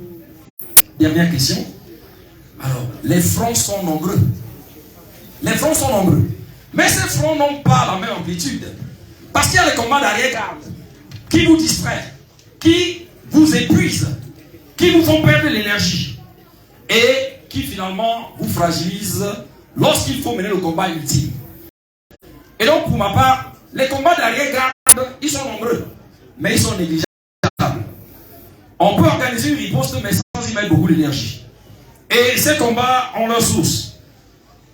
Dernière question. Alors, les fronts sont nombreux. Les fronts sont nombreux. Mais ces fronts n'ont pas la même amplitude. Parce qu'il y a les combats d'arrière-garde qui vous distraient, qui vous épuisent, qui vous font perdre l'énergie et qui finalement vous fragilisent lorsqu'il faut mener le combat ultime. Et donc, pour ma part, les combats d'arrière-garde, ils sont nombreux, mais ils sont négligeables. On peut organiser une riposte, mais sans y mettre beaucoup d'énergie. Et ces combats ont leur source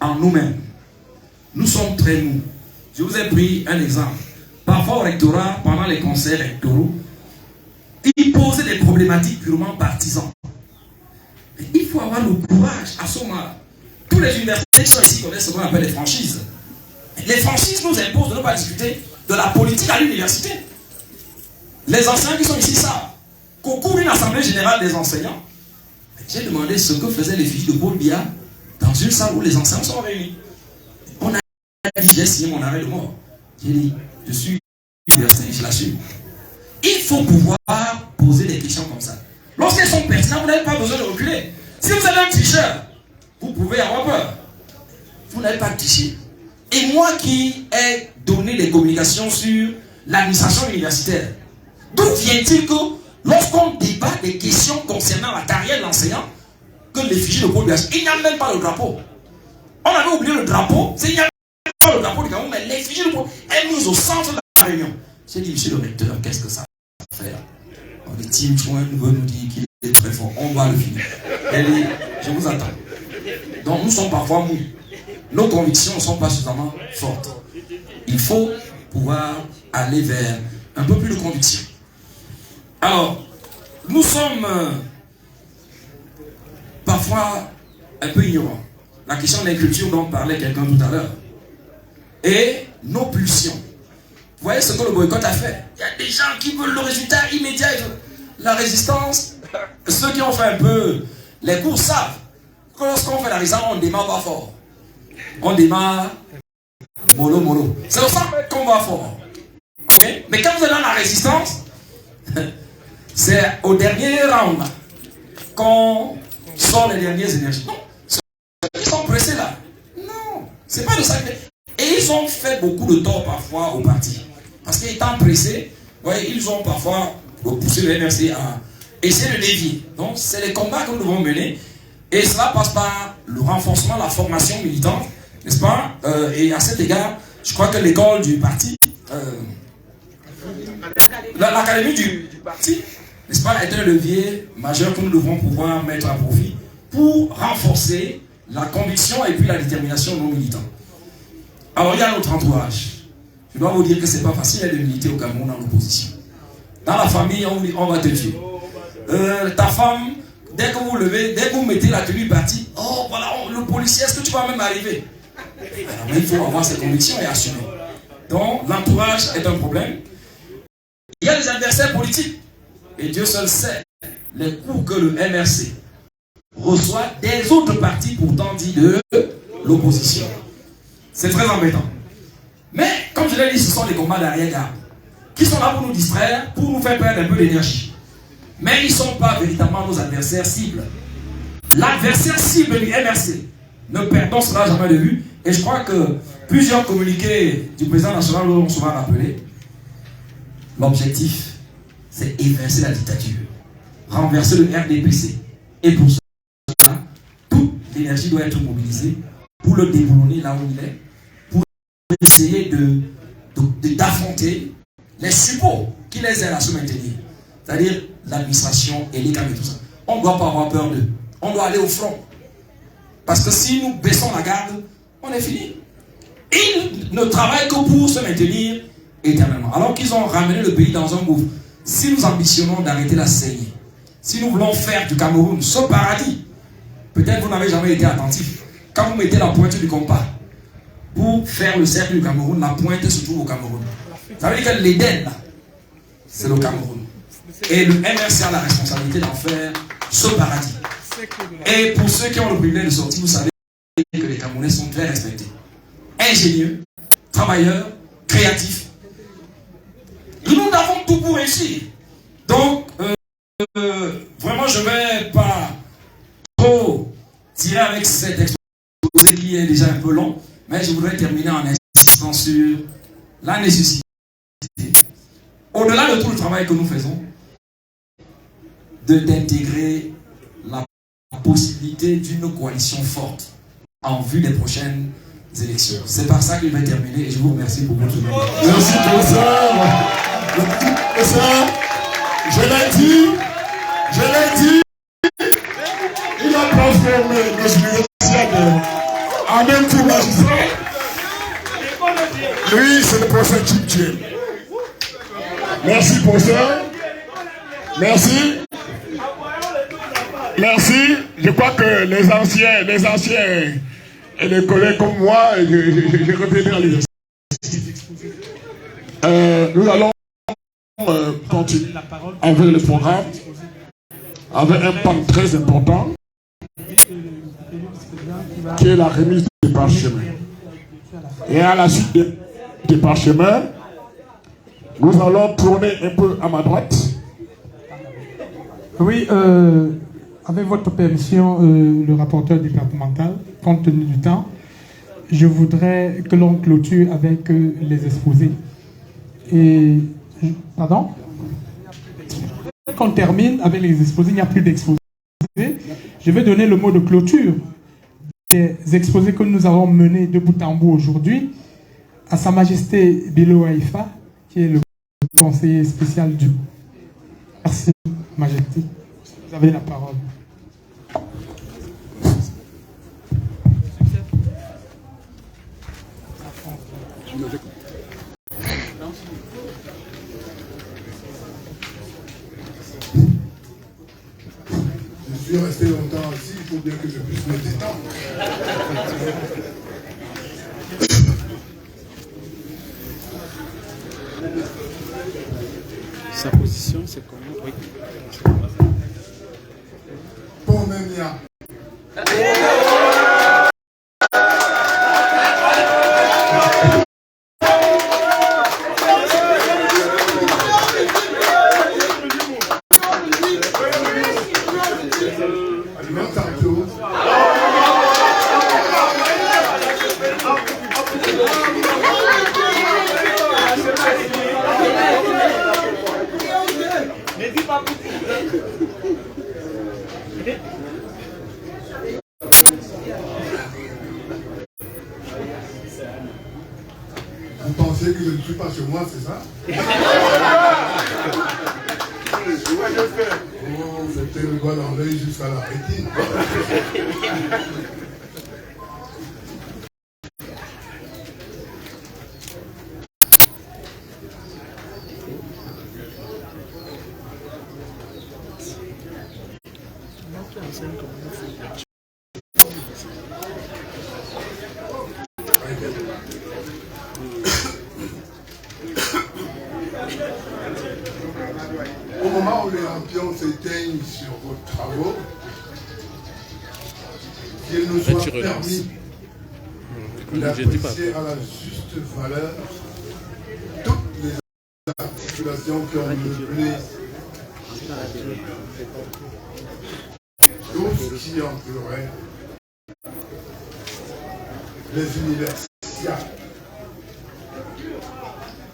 en nous-mêmes. Nous sommes très mous. Je vous ai pris un exemple. Parfois au rectorat, pendant les conseils rectoraux, ils posaient des problématiques purement partisanes. Mais il faut avoir le courage à ce moment-là. Tous les universités qui sont ici connaissent ce qu'on appelle les franchises. Les franchises nous imposent de ne pas discuter de la politique à l'université. Les enseignants qui sont ici savent qu'au cours d'une assemblée générale des enseignants, j'ai demandé ce que faisaient les filles de Paul Biya dans une salle où les enseignants sont réunis. On a dit, j'ai signé mon arrêt de mort. J'ai dit, je suis universitaire, je l'assume. Il faut pouvoir poser des questions comme ça. Lorsqu'elles sont pertinentes, vous n'avez pas besoin de reculer. Si vous avez un tricheur, vous pouvez avoir peur. Vous n'avez pas de tricher. Et moi qui ai donné des communications sur l'administration universitaire, d'où vient-il que lorsqu'on débat des questions concernant la carrière de l'enseignant, que l'effigie de Paul Biya, il n'y a même pas le drapeau. On avait oublié le drapeau, il n'y a même pas le drapeau du Cameroun, mais l'effigie de Paul est mise au centre de la réunion. J'ai dit, monsieur le recteur, qu'est-ce que ça fait là? Le team Chouin veut nous dire qu'il est très fort. On va le finir. Elle dit, je vous attends. Donc nous sommes parfois mous. Nos convictions ne sont pas suffisamment fortes. Il faut pouvoir aller vers un peu plus de conviction. Alors, nous sommes parfois un peu ignorants. La question de l'inculture dont parlait quelqu'un tout à l'heure. Et nos pulsions. Vous voyez ce que le boycott a fait? Il y a des gens qui veulent le résultat immédiat. La résistance, ceux qui ont fait un peu les cours savent que lorsqu'on fait la résistance, on ne démarre pas fort. On démarre mollo mollo. C'est au 100 mètres qu'on va fort. Okay? Mais quand vous êtes dans la résistance, c'est au dernier round qu'on sort les dernières énergies. Non, ils sont pressés là. Non, c'est pas de ça. Et ils ont fait beaucoup de tort parfois au parti. Parce qu'étant pressés, ouais, ils ont parfois poussé le MRC à essayer de dévier. Donc c'est les combats que nous devons mener. Et cela passe par le renforcement, la formation militante, n'est-ce pas? Et à cet égard, je crois que l'école du parti, l'académie du parti, n'est-ce pas, est un levier majeur que nous devons pouvoir mettre à profit pour renforcer la conviction et puis la détermination de nos militants. Alors il y a notre entourage. Je dois vous dire que ce n'est pas facile de militer au Cameroun en opposition. Dans la famille, on dit on va te tuer. Ta femme, dès que vous levez, dès que vous mettez la tenue partie, oh voilà, le policier, est-ce que tu vas même arriver? Alors, mais il faut avoir ses convictions et assumer. Donc l'entourage est un problème. Il y a des adversaires politiques. Et Dieu seul sait les coups que le MRC reçoit des autres partis pourtant dits de l'opposition. C'est très embêtant. Mais, comme je l'ai dit, ce sont des combats d'arrière-garde qui sont là pour nous distraire, pour nous faire perdre un peu d'énergie. Mais ils ne sont pas véritablement nos adversaires cibles. L'adversaire cible du MRC, ne perdons cela jamais de vue. Et je crois que plusieurs communiqués du président national l'ont souvent rappelé. L'objectif, c'est évincer la dictature, renverser le RDPC. Et pour cela, toute l'énergie doit être mobilisée pour le déboulonner là où il est, pour essayer d'affronter les suppôts qui les aident à se maintenir. C'est-à-dire l'administration et l'État et tout ça. On ne doit pas avoir peur d'eux. On doit aller au front. Parce que si nous baissons la garde, on est fini. Ils ne travaillent que pour se maintenir éternellement. Alors qu'ils ont ramené le pays dans un gouffre. Si nous ambitionnons d'arrêter la saignée, si nous voulons faire du Cameroun ce paradis, peut-être vous n'avez jamais été attentif. Quand vous mettez la pointe du compas pour faire le cercle du Cameroun, la pointe se trouve au Cameroun. Ça veut dire que l'Éden, là, c'est le Cameroun. Et le MRC a la responsabilité d'en faire ce paradis. Et pour ceux qui ont le privilège de sortir, vous savez que les Camerounais sont très respectés. Ingénieux, travailleurs, créatifs. Nous avons tout pour réussir. Donc, vraiment, je ne vais pas trop tirer avec cet exposé qui est déjà un peu long, mais je voudrais terminer en insistant sur la nécessité, au-delà de tout le travail que nous faisons, d'intégrer la possibilité d'une coalition forte en vue des prochaines élections. C'est par ça que je vais terminer et je vous remercie pour votre temps. Merci, professeur. Professeur, je l'ai dit, il a transformé nos universités en un coup magistral. Lui, c'est le professeur Chipchen. Merci, professeur. Merci. Merci. Je crois que les anciens et les collègues comme moi, j'ai repris à l'université. Nous allons continuer avec le programme, avec un pan très important, qui est la remise des parchemins. Et à la suite des parchemins, nous allons tourner un peu à ma droite. Oui, avec votre permission, le rapporteur départemental, compte tenu du temps, je voudrais que l'on clôture avec les exposés. Et, pardon? Qu'on termine avec les exposés, il n'y a plus d'exposés. Je vais donner le mot de clôture des exposés que nous avons menés de bout en bout aujourd'hui à Sa Majesté Bilo Haïfa, qui est le conseiller spécial du Merci, Majesté. Vous avez la parole. Je suis resté longtemps assis, il faut bien que je puisse me détendre. Sa position, c'est comment? Oui. Bon, même il y a. Vous pensez que je ne suis pas chez moi, c'est ça? Oh, c'était le doigt dans l'œil jusqu'à la rétine. Au moment où les lampions s'éteignent sur vos travaux, qu'il nous soit permis d'apprécier à la juste valeur toutes les articulations qui ont meublé tout ce qui entourait les universiades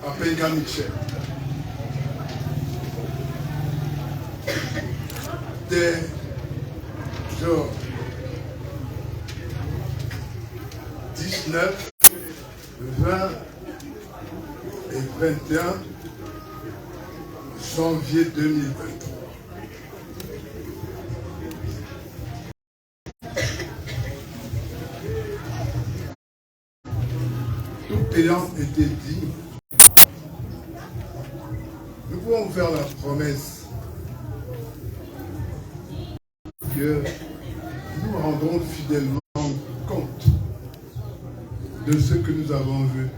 à Penga-Michel. Des jours 19, 20 et 21 janvier 2023. Tout ayant été dit, nous pouvons faire la promesse que nous rendrons fidèlement compte de ce que nous avons vu,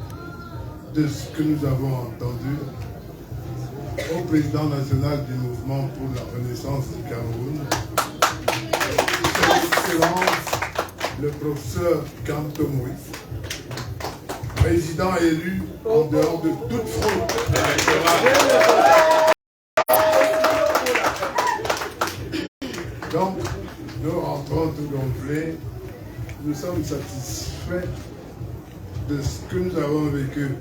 de ce que nous avons entendu au président national du mouvement pour la renaissance du Cameroun, son Excellence le professeur Kanto Moïse, président élu en dehors de toute fraude électorale. Donc, nous rentrons tout gonflés, nous sommes satisfaits de ce que nous avons vécu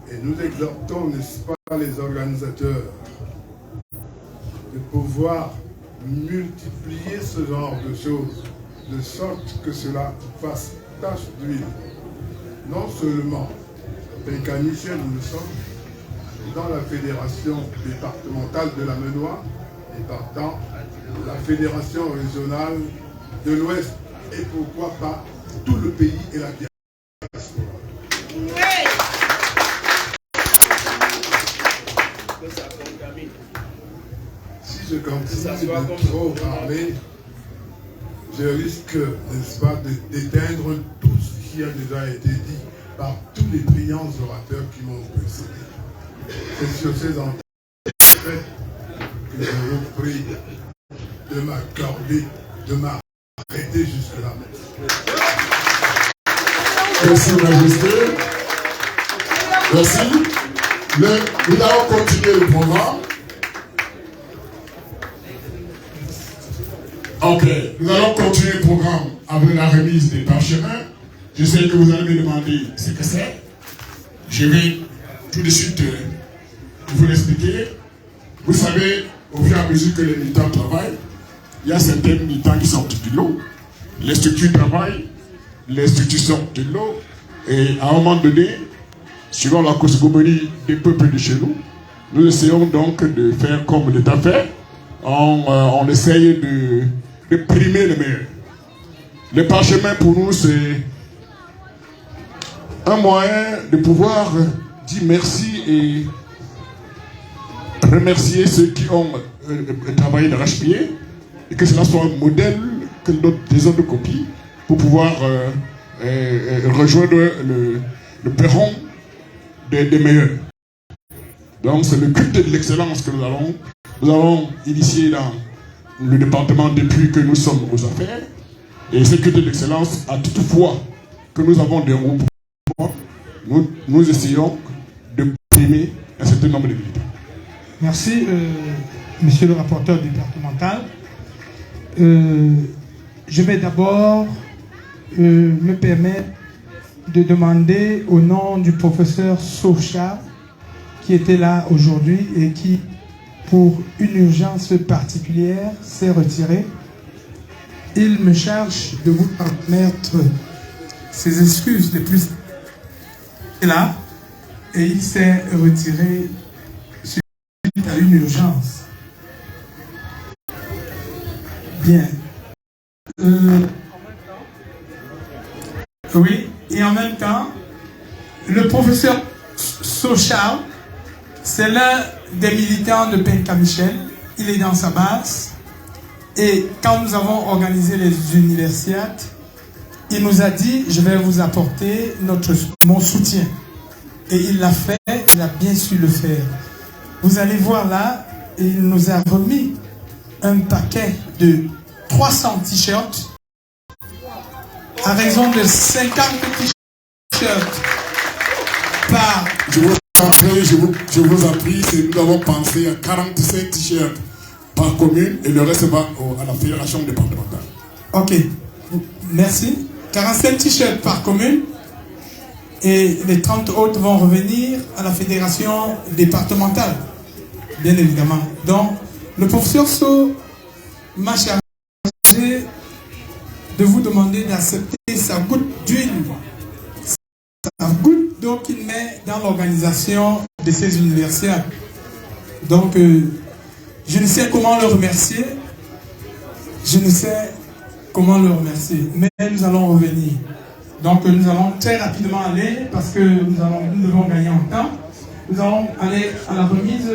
et nous exhortons, n'est-ce pas, les organisateurs de pouvoir multiplier ce genre de choses de sorte que cela fasse tache d'huile, non seulement à Penga-Michel où nous sommes, mais dans la fédération départementale de la Menoie et partant la fédération régionale de l'Ouest et pourquoi pas tout le pays et la diaspora. Si je continue de trop parler, je risque, n'est-ce pas, d'éteindre tout ce qui a déjà été dit par tous les brillants orateurs qui m'ont précédé. C'est sur ces antennes que je vous prie de m'accorder, de m'arrêter jusque-là. Merci, Majesté. Merci. Nous allons continuer le programme. Ok, nous allons continuer le programme avec la remise des parchemins. Je sais que vous allez me demander ce que c'est. Je vais tout de suite vous l'expliquer. Vous savez, au fur et à mesure que les militants travaillent, il y a certains militants qui sortent du lot. Les structures travaillent, les structures sortent de l'eau. Et à un moment donné, suivant la cosmogonie des peuples de chez nous, Nous essayons donc de faire comme l'État fait. On essaye de primer le meilleur. Le parchemin pour nous, c'est un moyen de pouvoir dire merci et remercier ceux qui ont travaillé d'arrache-pied et que cela soit un modèle que d'autres des autres copient pour pouvoir rejoindre le perron des meilleurs. Donc c'est le culte de l'excellence que nous avons initié dans le département depuis que nous sommes aux affaires. Et ce culte de l'excellence, à toute fois que nous avons des groupements, nous essayons de primer un certain nombre de militants. Merci, monsieur le rapporteur départemental. Je vais d'abord me permettre de demander au nom du professeur Socha, qui était là aujourd'hui et qui, pour une urgence particulière, s'est retiré. Il me charge de vous transmettre ses excuses les plus là, et il s'est retiré suite à une urgence. Bien. Oui, et en même temps, le professeur Sochal, c'est l'un des militants de Penka Michel. Il est dans sa base. Et quand nous avons organisé les universiades, il nous a dit, je vais vous apporter mon soutien. Et il l'a fait, il a bien su le faire. Vous allez voir là, il nous a remis un paquet de 300 t-shirts à raison de 50 t-shirts par... Je vous en prie, nous avons pensé à 45 t-shirts par commune et le reste va à la fédération départementale. Ok, merci. 45 t-shirts par commune et les 30 autres vont revenir à la fédération départementale, bien évidemment. Donc, le professeur So m'a chargé de vous demander d'accepter sa goutte d'huile, sa goutte d'eau qu'il met dans l'organisation de ces universités. Donc, je ne sais comment le remercier. Je ne sais comment le remercier. Mais nous allons revenir. Donc nous allons très rapidement aller, parce que nous devons gagner en temps. Nous allons aller à la remise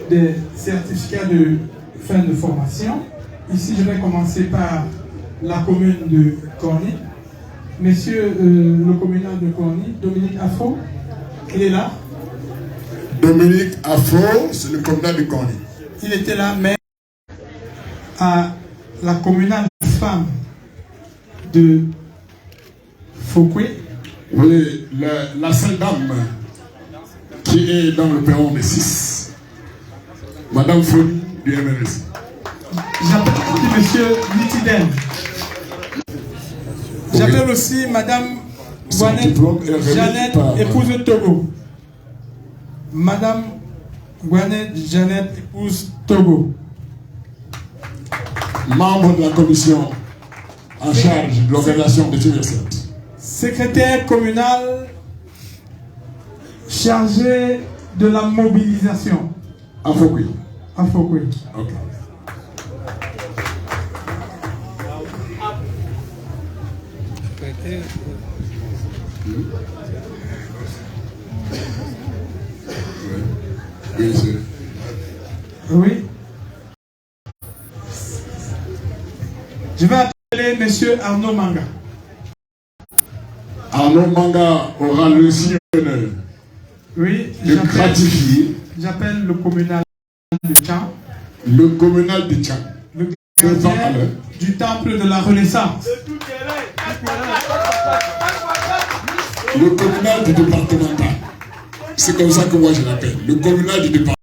des certificats de fin de formation. Ici, je vais commencer par la commune de Corny. Monsieur le communal de Corny, Dominique Afo, il est là. Dominique Afo, c'est le communal de Corny. Il était là, mais à la communale femme de Fouquet. Oui, la seule dame qui est dans le perron des 6, Madame Foni du MRS. J'appelle aussi Monsieur Nitiden. J'appelle aussi Madame Jeannette, épouse de Togo. Madame Gwanet Jeannette, épouse Togo. Membre de la commission en charge de l'organisation des universités. Secrétaire communal chargé de la mobilisation. À Fouquet. À Fouquet. Ok. Oui. Je vais appeler Monsieur Arnaud Manga. Arnaud Manga aura le honneur oui, de gratifier. J'appelle le communal de Tchang. Le communal de Tchang. Le gardien du temple de la Renaissance. Le communal du départemental. C'est comme ça que moi je l'appelle. Le communal du départemental.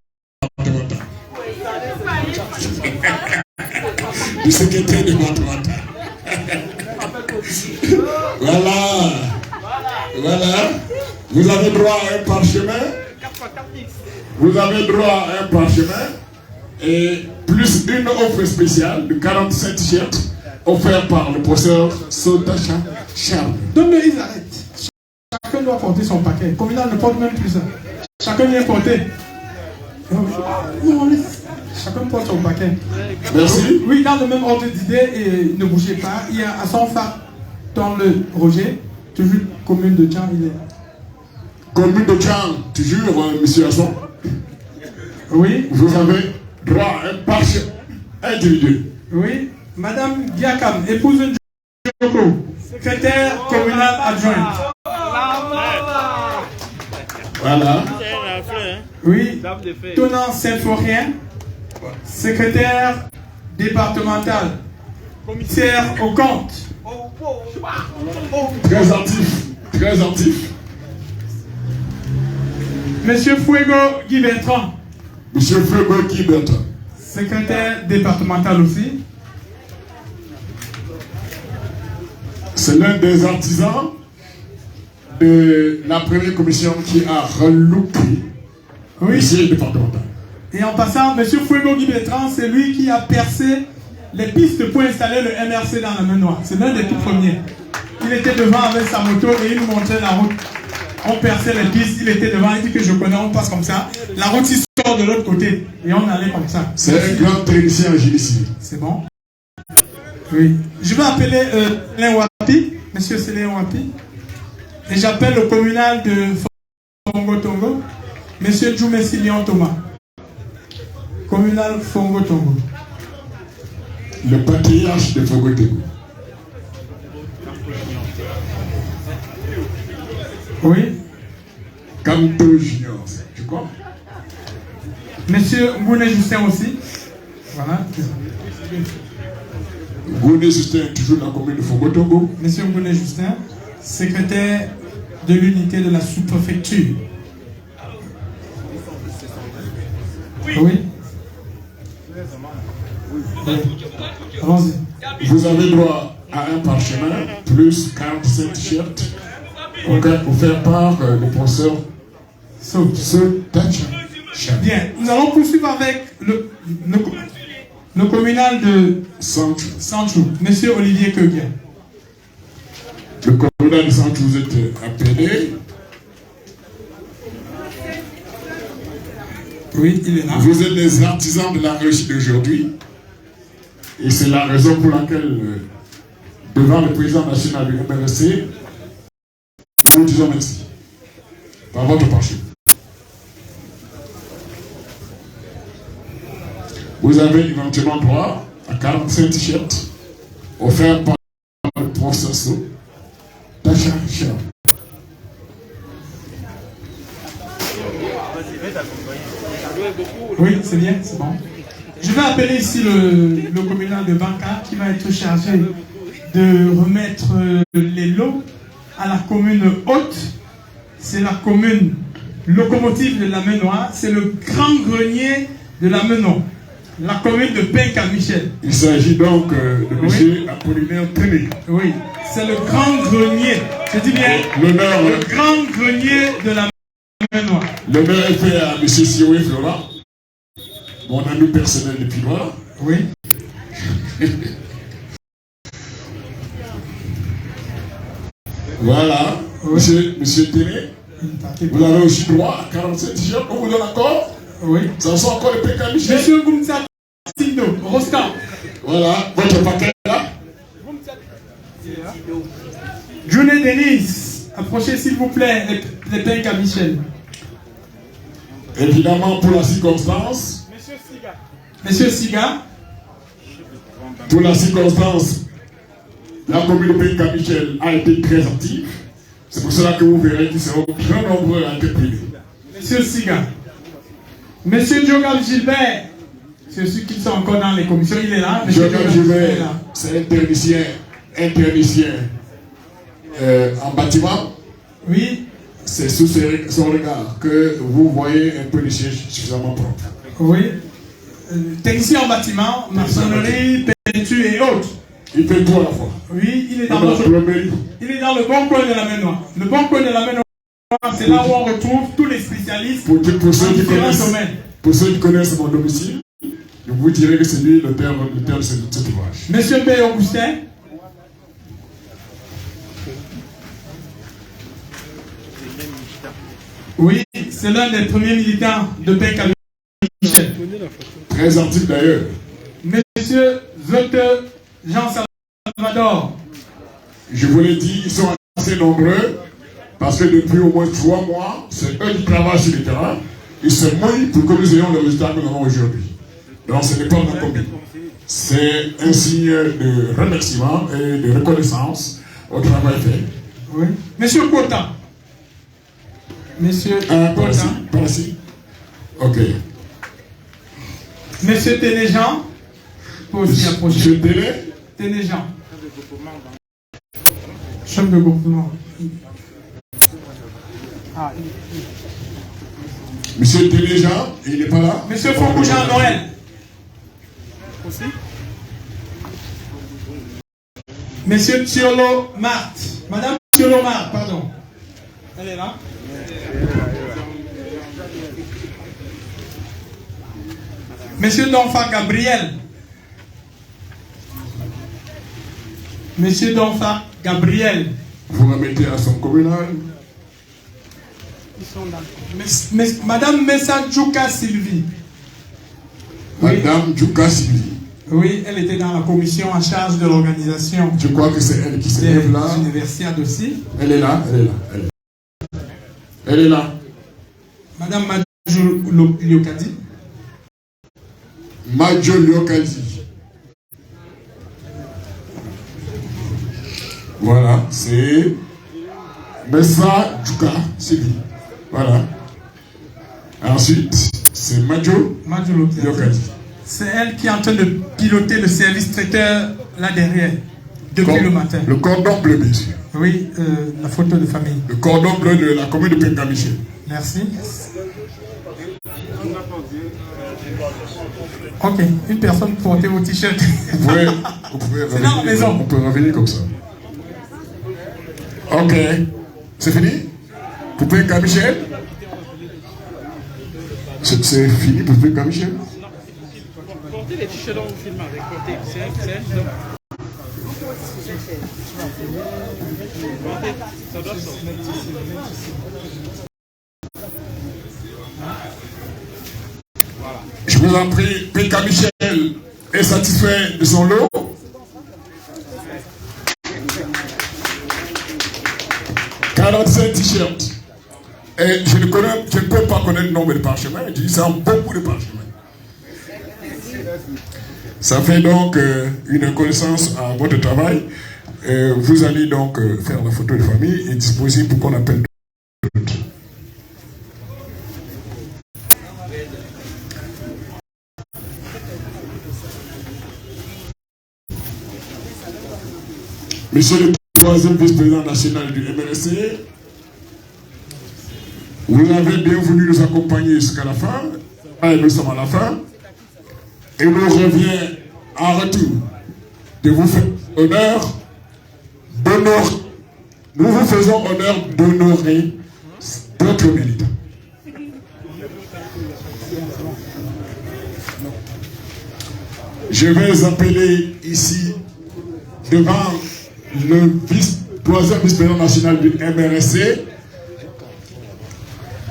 Du secrétaire départemental. Voilà. Voilà. Vous avez droit à un parchemin. Vous avez droit à un parchemin. Et plus une offre spéciale de 47 t-shirts offert par le professeur Sotacha Charles. Donc ils arrêtent. Chacun doit porter son paquet. Le communal ne porte même plus ça. Chacun vient porter. Non, chacun porte son paquet. Merci. Oui, dans le même ordre d'idée, et ne bougez pas. Il y a à son phare dans le Roger, toujours commune de Tchang, il est. Commune de Tchang, toujours, monsieur Asson. Oui. Vous avez droit à un parche individuel. Oui. Madame Diakam, épouse de Djoko, secrétaire communal adjointe. Voilà. Oui. Tonan Saint-Florien, secrétaire départemental, commissaire au compte. Très actif, très actif. Monsieur Fuego Guy Bertrand. Monsieur Fuego Guy Bertrand. Secrétaire départemental aussi. C'est l'un des artisans de la première commission qui a relooké le siège départemental. Et en passant, M. Fuego Guy Bertrand, c'est lui qui a percé les pistes pour installer le MRC dans la main noire. C'est l'un des tout premiers. Il était devant avec sa moto et il nous montrait la route. On perçait les pistes, il était devant, il dit que je connais, on passe comme ça. La route, il sort de l'autre côté et on allait comme ça. C'est un grand technicien en génie civil. C'est bon? Oui. Je vais appeler Célin Wapi, monsieur Célin Wapi. Et j'appelle le communal de Fongo Tongo, monsieur Djoumé Silion Thomas. Communal Fongo Tongo. Le patriarche de Fongo Tongo. Oui. Camto Junior, tu crois? Monsieur Ngouné Justin aussi. Voilà. Ngouné Justin, toujours dans la commune de Fongo Tongo. Monsieur Ngouné Justin, secrétaire de l'unité de la sous-préfecture. Oui. Allons-y. Vous avez droit à un parchemin plus 47 t-shirts pour faire part du professeur Tacha. Bien, nous allons poursuivre avec le communal de Sanchou, monsieur Olivier Keguia. Le communal de Sanchou, vous êtes appelé. Oui, il est là. Vous êtes des artisans de la réussite d'aujourd'hui. Et c'est la raison pour laquelle, devant le président national du MRC, nous vous disons merci. Par votre parchemin. Vous avez éventuellement droit à 45 t-shirts offerts par le professeur Tacha Cher. Oui, c'est bien, c'est bon. Je vais appeler ici le communal de Banca qui va être chargé de remettre les lots à la commune haute. C'est la commune locomotive de la Main Noire. C'est le grand grenier de la Main Noire. La commune de Penka-Michel. Il s'agit donc de M. Apollinaire Téné. Oui, c'est le grand grenier. Je dis bien, l'honneur, le grand grenier de la Main Noire. L'honneur est fait à M. Sioé Flora, mon ami personnel depuis lors. Oui. Voilà, oui. Monsieur Téné, vous avez aussi droit à 47 t-shirts, on vous donne encore. Oui. Ça sent encore le PK Michel. Monsieur Goumtsa Sindo, Rosca. Voilà, votre paquet là. Journée Denise, approchez s'il vous plaît les PK Michel. Évidemment, pour la circonstance. Monsieur Siga. Pour la circonstance, la commune de PK Michel a été très active. C'est pour cela que vous verrez qu'ils seront très nombreux à interpeller. Monsieur Siga. Monsieur Djogal Gilbert, c'est ceux qui sont encore dans les commissions, il est là. Djogal Gilbert, c'est un technicien en bâtiment. Oui. C'est sous son regard que vous voyez un peu les sièges suffisamment propres. Oui. Technicien en bâtiment, maçonnerie, peinture et autres. Il fait tout à la fois. Oui, il est dans le bon coin de la Main Noire. Le bon coin de la Main Noire, c'est là où on retrouve tous les spécialistes pour ceux qui connaissent, domaines. Pour ceux qui connaissent mon domicile, je vous dirai que c'est lui l'auteur de cet ouvrage. Monsieur B. Augustin. Oui, c'est l'un des premiers militants de Penka Michel. Très actif d'ailleurs. Monsieur Zote Jean Salvador. Je vous l'ai dit, ils sont assez nombreux parce que depuis au moins 3 mois, c'est eux qui travaillent sur le terrain. Ils se mouillent pour que nous ayons le résultat que nous avons aujourd'hui. Donc ce n'est pas un combat. C'est un signe de remerciement et de reconnaissance au travail fait. Oui. Monsieur Kota. Monsieur Kota. Par ici. Ok. Monsieur Ténéjean. Pour aussi approcher. Monsieur Télé. Ténéjean. Chef de groupement. Monsieur Ténéjean, il n'est pas là. Monsieur Fokoujan Noël. Aussi. Monsieur Thiolo Marthe. Madame Thiolo Marthe, pardon. Elle est là. Monsieur Donfa Gabriel. Monsieur Donfa Gabriel. Vous remettez à son communal. Madame Messa Djouka Sylvie. Madame Djouka Sylvie. Oui, elle était dans la commission en charge de l'organisation. Je crois que c'est elle qui se lève là. Universiade aussi. Elle est là, elle est là. Elle est là. Madame Madjo Liokadi. Madjo Liokadi. Voilà, c'est Messa Djouka Sylvie. Voilà. Ensuite, c'est Madjo Liokadi. C'est elle qui est en train de piloter le service traiteur là derrière, depuis le matin. Le cordon bleu, bien sûr. Oui, la photo de famille. Le cordon bleu de la commune de Penka Michel. Merci. Ok, une personne portez vos t-shirts. Vous pouvez c'est dans la maison. On peut revenir comme ça. Ok. C'est fini? Pour Penka Michel? C'est fini pour Penka Michel? Portez les t-shirts dont vous filmez avec. C'est ça doit sortir. Je vous en prie, Penka Michel est satisfait de son lot. « 45 t-shirts. Et je ne peux pas connaître le nombre de parchemins. Je dis ça en beaucoup de parchemins. Ça fait donc une reconnaissance à votre travail. Vous allez donc faire la photo de famille et disposer pour qu'on appelle d'autres. Monsieur le troisième vice-président national du MRC, vous avez bien voulu nous accompagner jusqu'à la fin. Nous sommes à la fin. Et nous revient en retour de vous faire honneur d'honorer. Nous vous faisons honneur d'honorer d'autres militants. Je vais appeler ici devant le troisième vice-président national du MRC,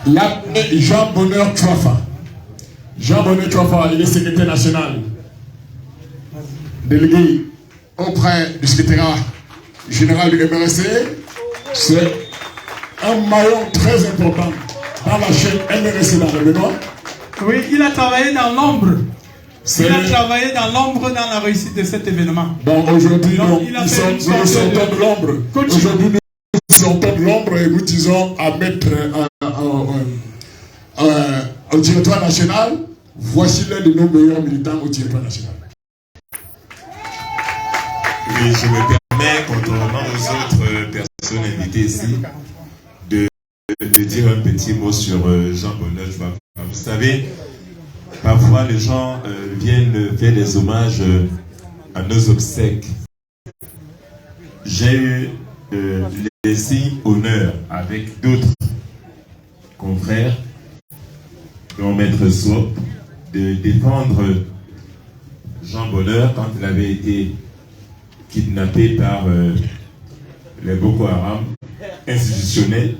l'abbé Jean Bonheur Twafa. Jean Bonheur Twafa, il est secrétaire national, délégué auprès du secrétariat général du MRC. C'est un maillon très important dans la chaîne MRC dans le Bénin. Oui, il a travaillé dans l'ombre. Il a travaillé dans l'ombre dans la réussite de cet événement. Bon, aujourd'hui, nous sortons de l'ombre. Aujourd'hui, nous sortons de l'ombre et nous disons à mettre au territoire national, voici l'un de nos meilleurs militants au territoire national. Oui, je me permets, contrairement aux autres personnes invitées ici, de dire un petit mot sur Jean Bonheur. Vous savez, parfois les gens viennent faire des hommages à nos obsèques. J'ai eu les honneur avec d'autres confrères, dont Maître Swap, de défendre Jean Bonheur quand il avait été kidnappé par les Boko Haram institutionnels.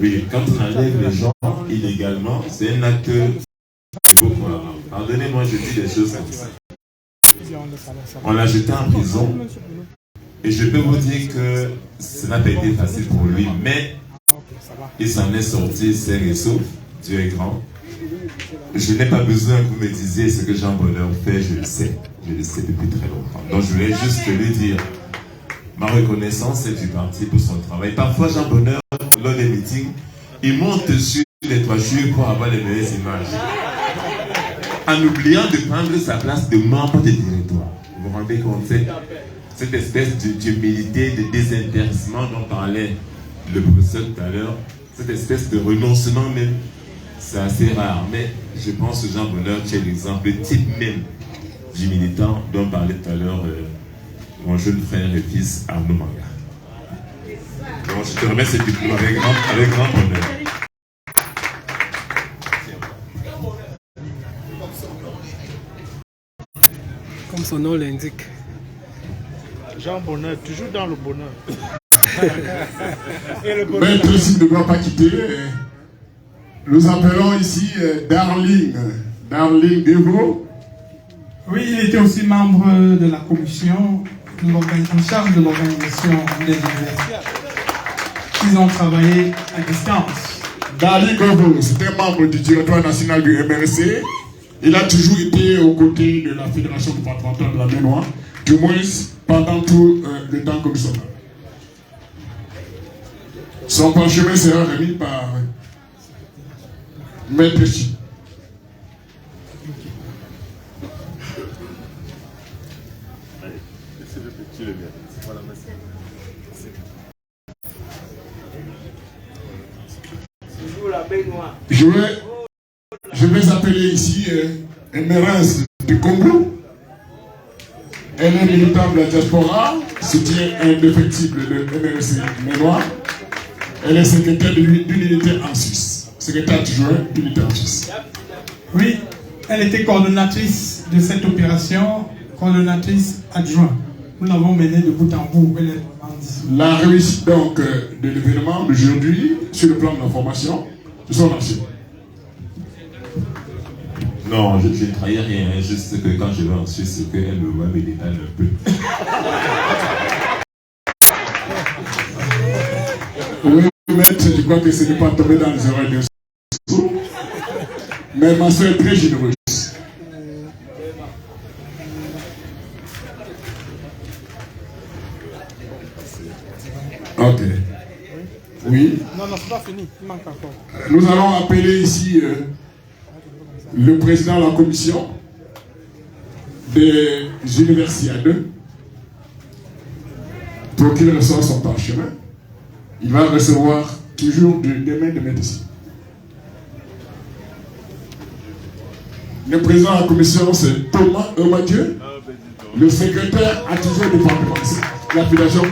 Oui, quand on enlève les gens illégalement, c'est un acte de Boko Haram. Pardonnez-moi, je dis des choses comme ça. On l'a jeté en prison. Et je peux vous dire que ça n'a pas été facile pour lui, mais il s'en est sorti sain et sauf. Dieu est grand. Je n'ai pas besoin que vous me disiez ce que Jean Bonheur fait, je le sais. Je le sais depuis très longtemps. Donc je voulais juste lui dire ma reconnaissance est du parti pour son travail. Parfois, Jean Bonheur, lors des meetings, il monte sur les toitures pour avoir les meilleures images. En oubliant de prendre sa place de membre des territoires. Vous vous rendez compte, cette espèce d'humilité, de désintéressement dont parlait le professeur tout à l'heure, cette espèce de renoncement même, c'est assez rare. Mais je pense que Jean Bonheur, tu es l'exemple type même du militant dont parlait tout à l'heure mon jeune frère et fils Arnaud Manga. Donc je te remets ce diplôme avec grand bonheur. Comme son nom l'indique. Jean Bonheur, toujours dans le bonheur. Maître s'il ne doit pas quitter, nous appelons ici Darling Devo. Oui, il était aussi membre de la commission en charge de l'organisation des universités. Ils ont travaillé à distance. Darling Devo, c'était membre du directoire national du MRC. Il a toujours été aux côtés de la Fédération départementale de la Maine-Noire, du moins pendant tout le temps que nous sommes là. Son parchemin sera remis par Maître Chi. Je vais appeler ici Emerence du Congo. Elle est militante de la diaspora, soutien indéfectible de MRC Mémoire. Elle est secrétaire d'une unité en Suisse. Secrétaire adjoint d'unité en Suisse. Oui, elle était coordonnatrice de cette opération, coordonnatrice adjointe. Nous l'avons menée de bout en bout. Elle est vraiment d'ici. La réussite donc de l'événement d'aujourd'hui, sur le plan de la formation, de son action. Non, je ne trahis rien, juste que quand je vais en Suisse, c'est qu'elle me voit me détale un peu. Oui, maître, je crois que ce n'est pas tombé dans les oreilles de sous. Mais ma soeur est très généreuse. Ok. Oui. Non, c'est pas fini, il manque encore. Nous allons appeler ici le président de la commission des universiades pour qu'il reçoive son parchemin. Il va recevoir toujours des mains de médecin. Le président de la commission, c'est Thomas Eumadieu, le secrétaire adjoint départemental, la fédération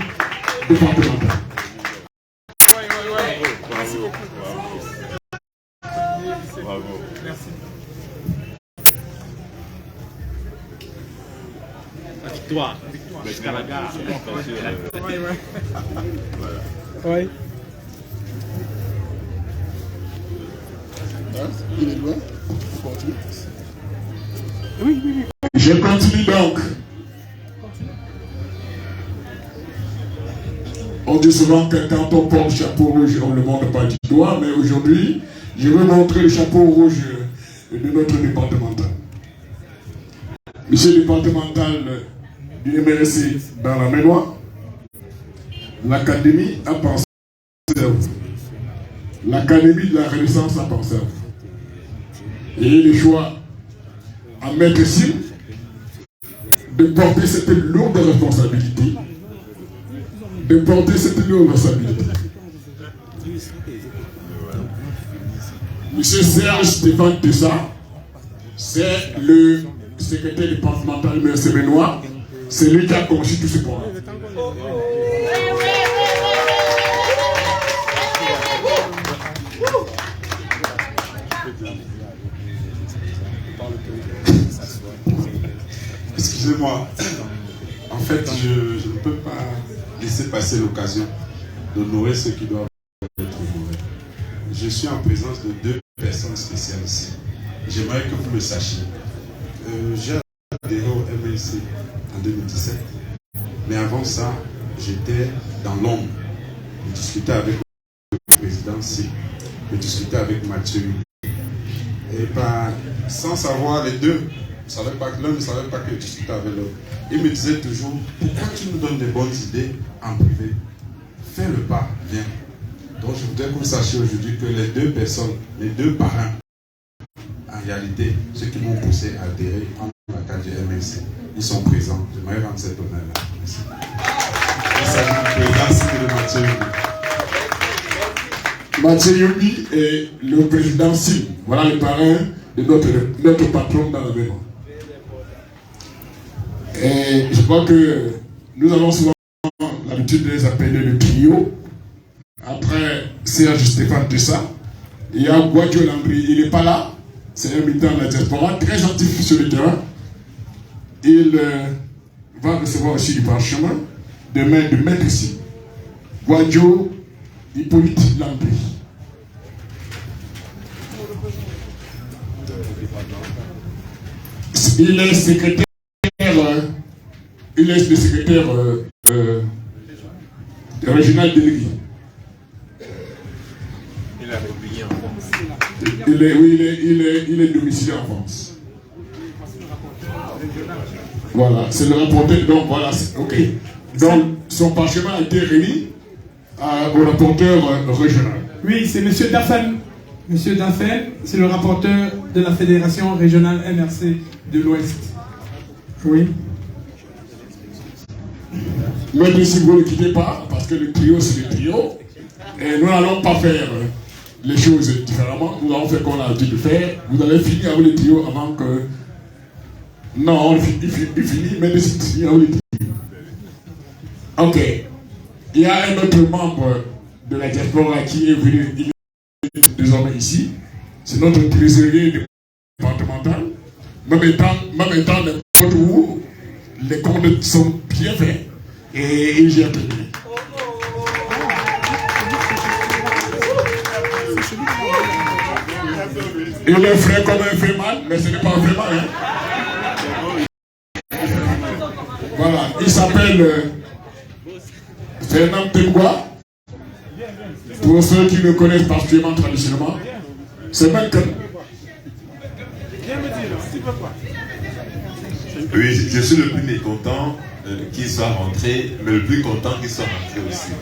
départementale. Bravo. Merci. La victoire. Jusqu'à la gare. Oui. Il est loin. Oui. Je continue donc. On dit souvent que quand on porte le chapeau rouge, on ne le montre pas du doigt, mais aujourd'hui, je veux montrer le chapeau rouge de notre départemental. Monsieur le départemental du MRC dans la Maine-Noire, l'Académie a pensé à vous. L'Académie de la Renaissance a pensé à vous. Et le choix à mettre ici de porter cette lourde responsabilité. De porter cette lourde responsabilité. Monsieur Serge Stéphane Tessa, c'est le secrétaire départemental de MRC Maine-Noire. C'est lui qui a conçu tout ce programme. Excusez-moi, en fait, je ne peux pas laisser passer l'occasion d'honorer ceux qui doivent être honorés. je suis en présence de deux personnes spéciales ici. J'aimerais que vous le sachiez. J'ai adhéré au MLC en 2017, mais avant ça, j'étais dans l'ombre. Je discutais avec le président C, je discutais avec Mathieu. Et sans savoir les deux, l'un ne savait pas que je discutais avec l'autre. Il me disait toujours, pourquoi tu nous donnes des bonnes idées en privé? Fais le pas, viens. Donc je voudrais que vous sachiez aujourd'hui que les deux personnes, les deux parrains, en réalité, ceux qui m'ont poussé à adhérer en la cadre du MLC, ils sont présents. J'aimerais rendre cet honneur-là. Merci. Il s'agit du président de Mathieu Yomi. Mathieu Yomi est le président SIM. Voilà le parrain de notre patron dans la maison. Et je crois que nous avons souvent l'habitude de les appeler le trio. Après Serge Stéphane Tessa, il y a Guadio Lambri, il n'est pas là. C'est un militant de la diaspora, très actif sur le terrain. Il va recevoir aussi du parchemin demain de maître ici. Guadio Hippolyte Lambri. Il est secrétaire, le secrétaire régional délégué. Il est domicilié en France. Voilà, c'est le rapporteur. Donc voilà, ok. Donc son parchemin a été remis au rapporteur régional. Oui, c'est M. Daffen. M. Daffen, c'est le rapporteur de la Fédération régionale MRC de l'Ouest. Oui. Même si vous ne quittez pas, parce que le trio c'est le trio, et nous n'allons pas faire les choses différemment, nous allons faire comme on a l'habitude de faire. Vous allez finir avec le trio avant que... Non, il finit, mais c'est fini avec le trio. Ok. Il y a un autre membre de la diaspora qui est venu, il est désormais ici. C'est notre trésorier départemental. Même étant n'importe où, les comptes sont bien faits et il gère très bien. Il est frais comme un fait mal, mais ce n'est pas un fait mal. Hein? Voilà, il s'appelle Fernand Tengwa. Pour ceux qui le connaissent particulièrement traditionnellement, c'est Malcolm. Oui, je suis le plus mécontent qu'il soit rentré, mais le plus content qu'il soit rentré aussi.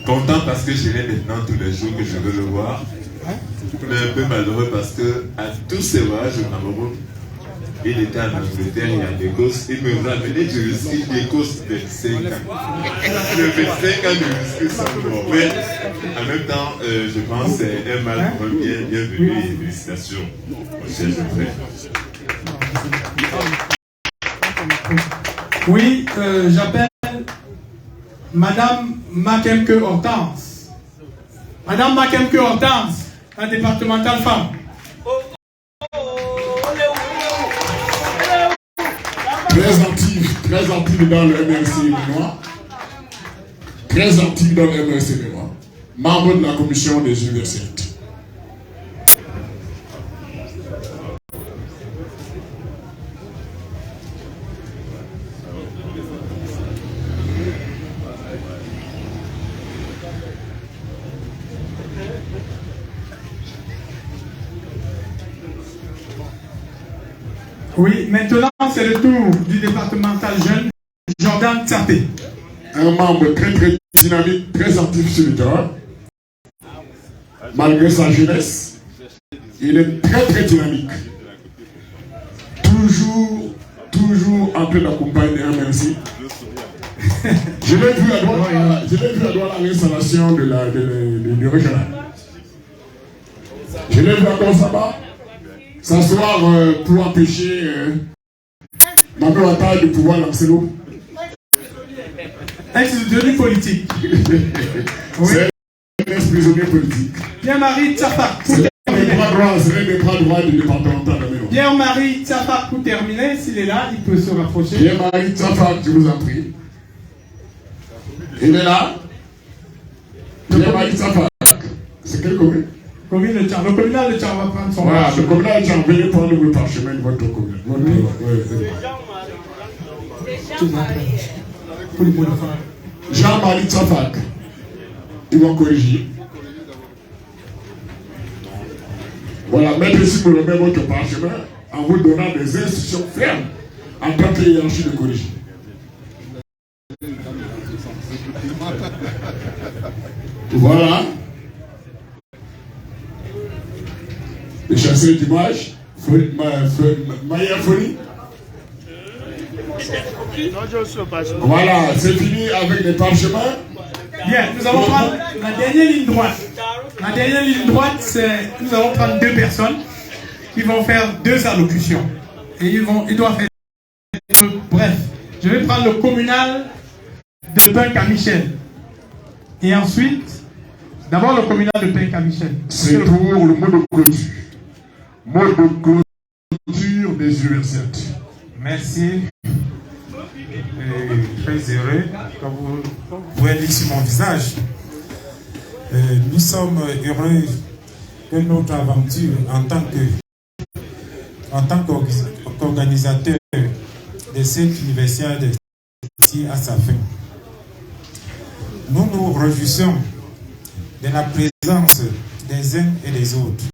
Content parce que j'irai maintenant tous les jours que je veux le voir, mais un peu malheureux parce que à tous ces voyages au Cameroun, il était en Angleterre et en Écosse. Il me ramenait du whisky d'Écosse de 25 ans. Le 25 ans de whisky sont morts. Mais en même temps, je pense que c'est un mal pour un bien. Bienvenue et félicitations, mon cher frère. Oui, j'appelle Madame Makemke Hortense. Madame Makemke Hortense, la départementale femme. Très active dans le MRC Ménois. Très active dans le MRC Ménois. Membre de la commission des universités. Oui, maintenant c'est le tour du départemental jeune, Jordan Tsapé. Un membre très dynamique, très actif sur le terrain. Malgré sa jeunesse, il est très dynamique. Toujours en train d'accompagner un MRC. Je l'ai vu à droite à l'installation du régional. Je l'ai vu à Konsaba s'asseoir pour empêcher ma mère de pouvoir lancer l'eau. Ex-prisonnier politique. Oui. C'est un ex-prisonnier politique. Pierre-Marie Tsapak. C'est un des bras droits du départemental de Ménon. Pierre-Marie Tsapak, pour terminer, s'il est là, il peut se rapprocher. Pierre-Marie Tsapak, je vous en prie. Il est là. Pierre-Marie Tsapak. C'est quelle commune? Commune de Tchar. Le communal de Tchar va prendre son Voilà, parchemin. le communal de Tchar, veuillez prendre le parchemin de votre commune. Jean-Marie Tsafak. Ils vont corriger. Voilà, mettez ici pour remettre votre parchemin en vous donnant des instructions fermes en tant que hiérarchie de corriger. Voilà. Le chasseur d'image, Maya Foli. Voilà, c'est fini avec les parchemins. Bien, nous allons prendre la dernière ligne droite. La dernière ligne droite, c'est nous allons prendre 2 personnes qui vont faire 2 allocutions. Et ils doivent faire. Bref, je vais prendre le communal de Penka-Michel. Et ensuite, d'abord le communal de Penka-Michel. C'est pour le mot de clôture. Mot de clôture des universités. Merci. Très heureux, comme vous pouvez lire sur mon visage. Nous sommes heureux que notre aventure en tant qu'organisateur de cette université tire à sa fin. Nous nous réjouissons de la présence des uns et des autres,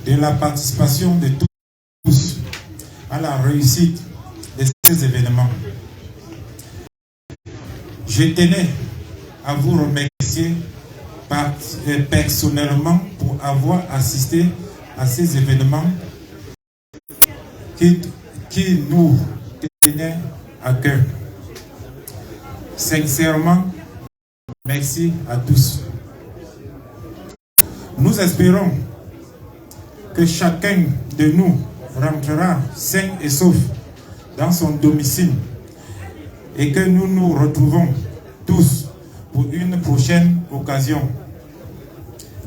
de la participation de tous à la réussite de ces événements. Je tenais à vous remercier personnellement pour avoir assisté à ces événements qui nous tenaient à cœur. Sincèrement, merci à tous. Nous espérons que chacun de nous rentrera sain et sauf dans son domicile et que nous nous retrouvons tous pour une prochaine occasion.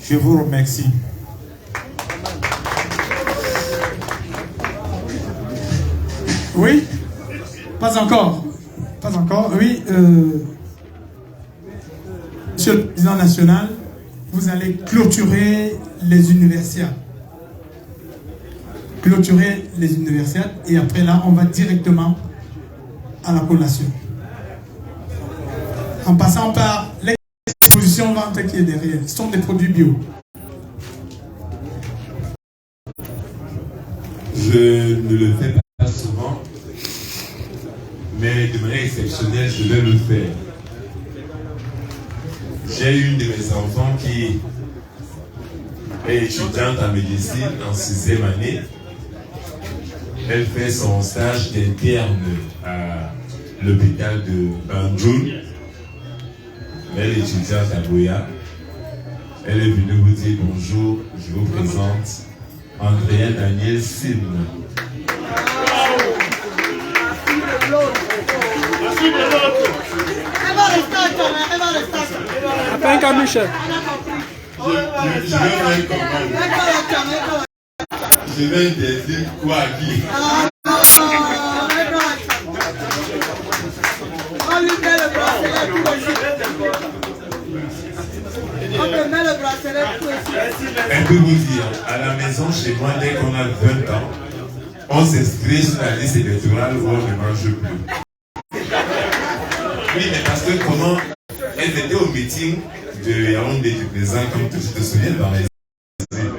Je vous remercie. Oui? Pas encore. Pas encore. Oui. Monsieur le président national, vous allez clôturer les universiades. Clôturer les universiades et après là, on va directement à la collation. En passant par l'exposition vente qui est derrière. Ce sont des produits bio. Je ne le fais pas souvent, mais de manière exceptionnelle, je vais le faire. J'ai une de mes enfants qui est étudiante en médecine en 6e année. Elle fait son stage d'interne à l'hôpital de Banjul. Elle est étudiante à Boya. Elle est venue vous dire bonjour. Je vous présente Andrea Daniel Sim. Penka-Michel. Je vais dire quoi à qui? Elle peut vous dire, à la maison, chez moi, dès qu'on a 20 ans, on s'inscrit sur la liste électorale où on ne mange plus. Oui, mais parce que comment elles étaient au meeting de Yaoundé du président, comme tu te souviens, dans les îles.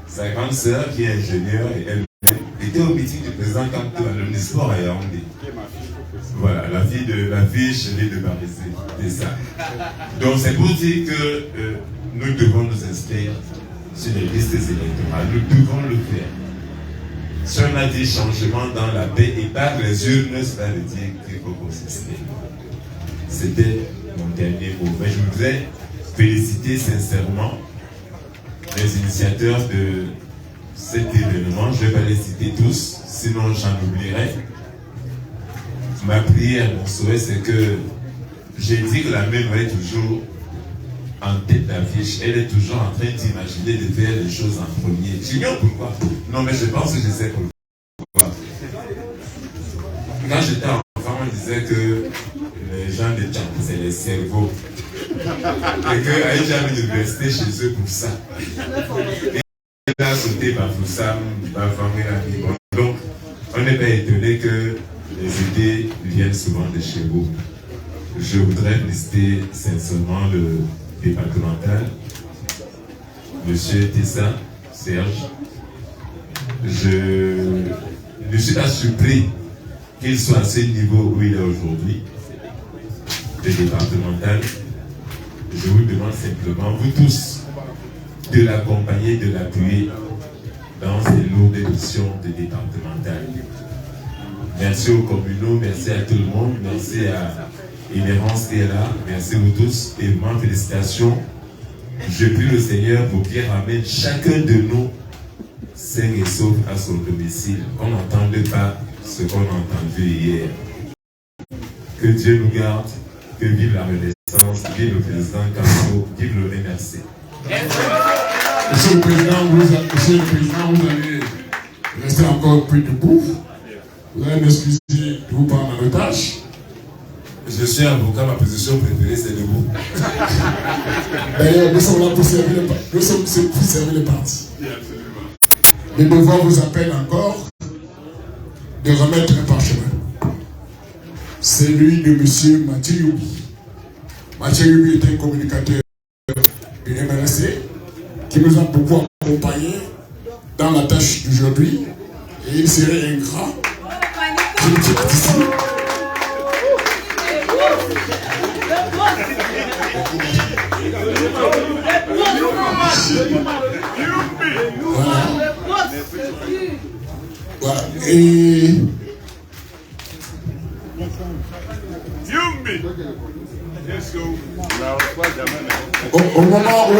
Sa grande sœur, qui est ingénieure, et elle était au meeting du président quand le sport à Yaoundé. Voilà, la fille chérie de Barisé, c'est ça. Donc c'est pour dire que nous devons nous inscrire sur les listes électorales. Nous devons le faire. Si on a dit changement dans la paix et par les urnes, cela veut dire qu'il faut consister. C'était mon dernier mot. Mais je voudrais féliciter sincèrement les initiateurs de cet événement. Je ne vais pas les citer tous, sinon j'en oublierai. Ma prière, mon souhait, c'est que j'ai dit que la main est toujours en tête d'affiche. Elle est toujours en train d'imaginer de faire les choses en premier. J'ignore pourquoi. Non, mais je pense que je sais pourquoi. Quand j'étais enfant, on disait que les gens de Tchad, c'est les cerveaux. Et qu'à l'université chez eux pour ça. Et là, sauté Bafoussam, Bafamé, donc, on n'est pas étonné que les idées viennent souvent de chez vous. Je voudrais féliciter sincèrement le départemental, Monsieur Tessa, Serge. Je ne suis pas surpris qu'il soit à ce niveau où il est aujourd'hui, le départemental. Je vous demande simplement, vous tous, de l'accompagner, de l'appuyer dans ces lourdes missions de départemental. Merci aux communaux, merci à tout le monde, merci à Inhérence qui est là, merci à vous tous et vraiment félicitations. Je prie le Seigneur pour qu'il ramène chacun de nous sain et sauf à son domicile, qu'on n'entende pas ce qu'on a entendu hier. Que Dieu nous garde, que vive la Renaissance, vive le président Kamso, vive le MRC. Monsieur le Président, vous allez rester encore plus debout. Vous allez m'excuser de vous prendre en otage. Je suis avocat, ma position préférée c'est debout. D'ailleurs, nous sommes là pour servir les partis. Les devoirs vous appellent encore de remettre un parchemin. C'est lui de M. Mathieu Youbi. Mathieu Youbi est un communicateur du MRC qui nous a beaucoup accompagnés dans la tâche d'aujourd'hui. Et il serait ingrat qu'il quitte ici. Voilà. Et au moment où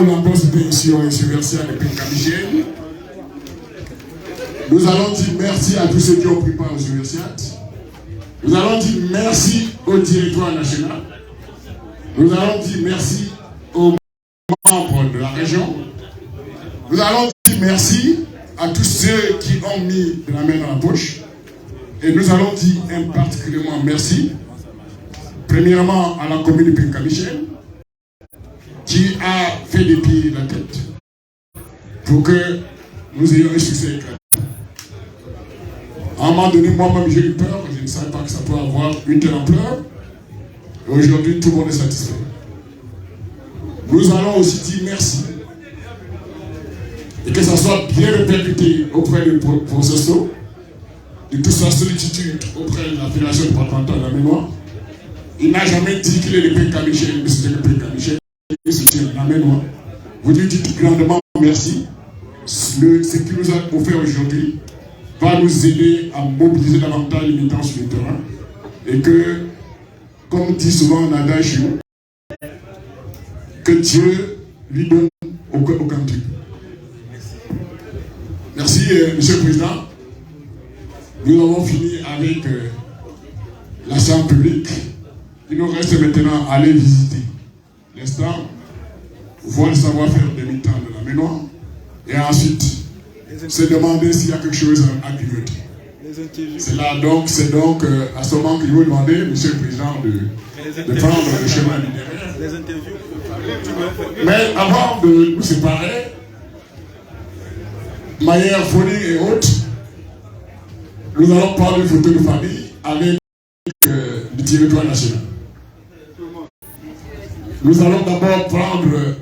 l'ambiance était ici au Université de Pékin-Michel, nous allons dire merci à tous ceux qui ont pris part aux universiades. Nous allons dire merci au directoire national. Nous allons dire merci aux membres de la région. Nous allons dire merci à tous ceux qui ont mis la main dans la poche. Et nous allons dire un particulièrement merci, premièrement à la commune de Pékin-Michel, qui a fait des pieds et la tête pour que nous ayons un succès éclatant. À un moment donné, moi-même j'ai eu peur, je ne savais pas que ça peut avoir une telle ampleur. Aujourd'hui, tout le monde est satisfait. Nous allons aussi dire merci. Et que ça soit bien répercuté auprès du processus, de toute sa sollicitude auprès de la Fédération départementale de la mémoire. Il n'a jamais dit qu'il est le Pékin-Michel, mais c'était le Pékin-Michel, il se tient la mémoire. Vous lui dites grandement merci. Ce qu'il nous a offert aujourd'hui va nous aider à mobiliser davantage les militants sur le terrain. Et que, comme dit souvent Nada Chio, que Dieu lui donne aucun truc. Merci, Monsieur le Président. Nous avons fini avec la séance publique. Il nous reste maintenant à aller visiter l'instant, voir le savoir-faire des militants de la mémoire, et ensuite se demander s'il y a quelque chose à grignoter. C'est donc à ce moment qu'il vous demander, Monsieur le Président, de prendre le chemin littéraire. Mais avant de nous séparer, manière folie et autres, nous allons prendre une photo de famille avec le territoire national. Nous allons d'abord prendre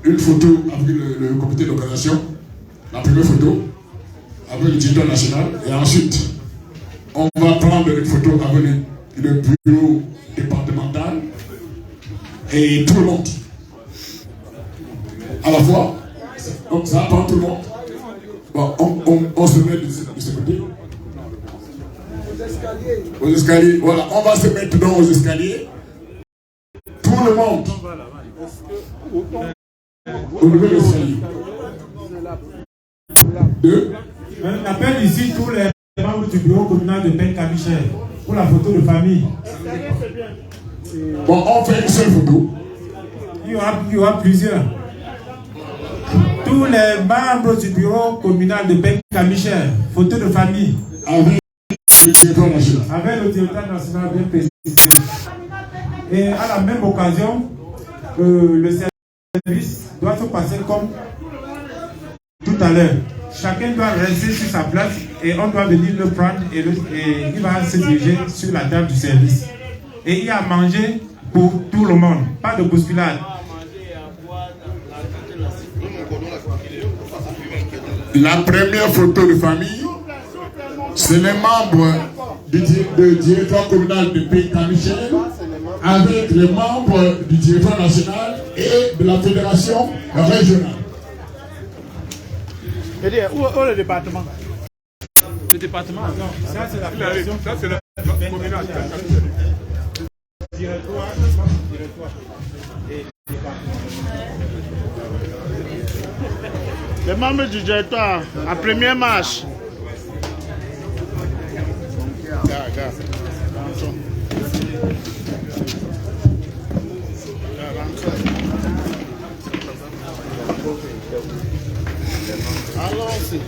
une photo avec le comité d'organisation, la première photo avec le territoire national, et ensuite on va prendre une photo avec le bureau départemental et tout le monde. À la fois, donc ça va prendre tout le monde. Bon, on se met de ce côté. Aux escaliers, voilà, on va se mettre dans aux escaliers. Tout le monde. Au niveau de l'escalier. Deux. On appelle ici tous les membres du bureau communal de Pékin-Michel pour la photo de famille. Bon, on fait une seule photo. Il y aura plusieurs. Tous les membres du bureau communal de Pékin-Michel, photo de famille. avec le directeur national. Avec le directeur national bien précisé. Et à la même occasion, le service doit se passer comme tout à l'heure. Chacun doit rester sur sa place et on doit venir le prendre et il va se diriger sur la table du service. Et il y a à manger pour tout le monde, pas de bousculade. La première photo de famille, c'est les membres du directeur communal de Pékin-Michel avec les membres du directeur national et de la fédération régionale. Où est le département? Le département? Non, ça c'est la fédération. Ça c'est la communale. Directoire et département. Les membres du directoire, à première marche. Allons-y.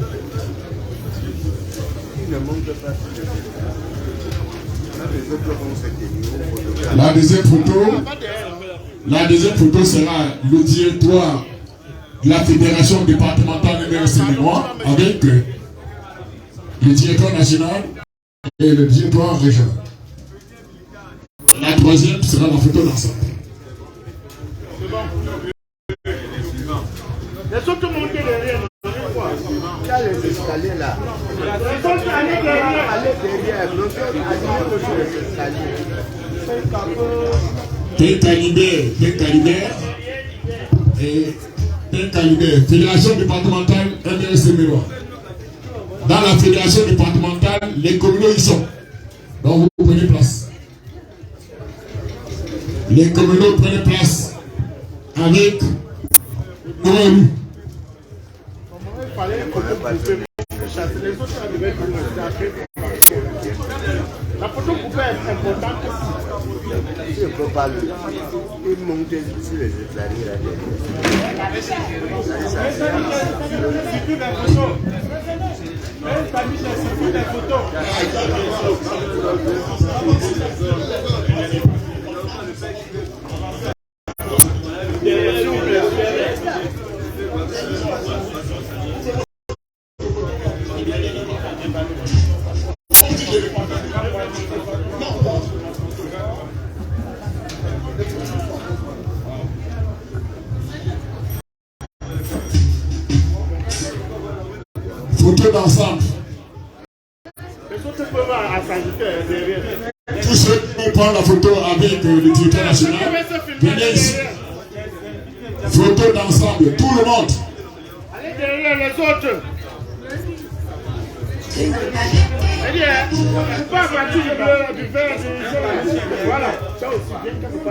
La deuxième photo sera le directoire de la fédération départementale MRC Mémoire avec le directeur national et le directoire régional. La troisième sera la photo d'ensemble. Les autres monter derrière. Il y a les escaliers là. Ils sont allés derrière. Alignez-vous sur les escaliers. Pékin-Libert, fédération départementale MRC Mémoire. Dans la fédération départementale, les communaux y sont. Donc vous prenez place. Les communaux prennent place avec Noël. Il fallait chasser les autres arrivaient pour la photo pouvait être importante aussi. Si on ne peut pas il monte sur les escaliers là Photo d'ensemble. Tous ceux qui prennent la photo avec le directeur national, venez ici. Photo d'ensemble, tout le monde. Allez derrière les autres. Pas partir du verre, voilà, ça aussi, bien qu'on ne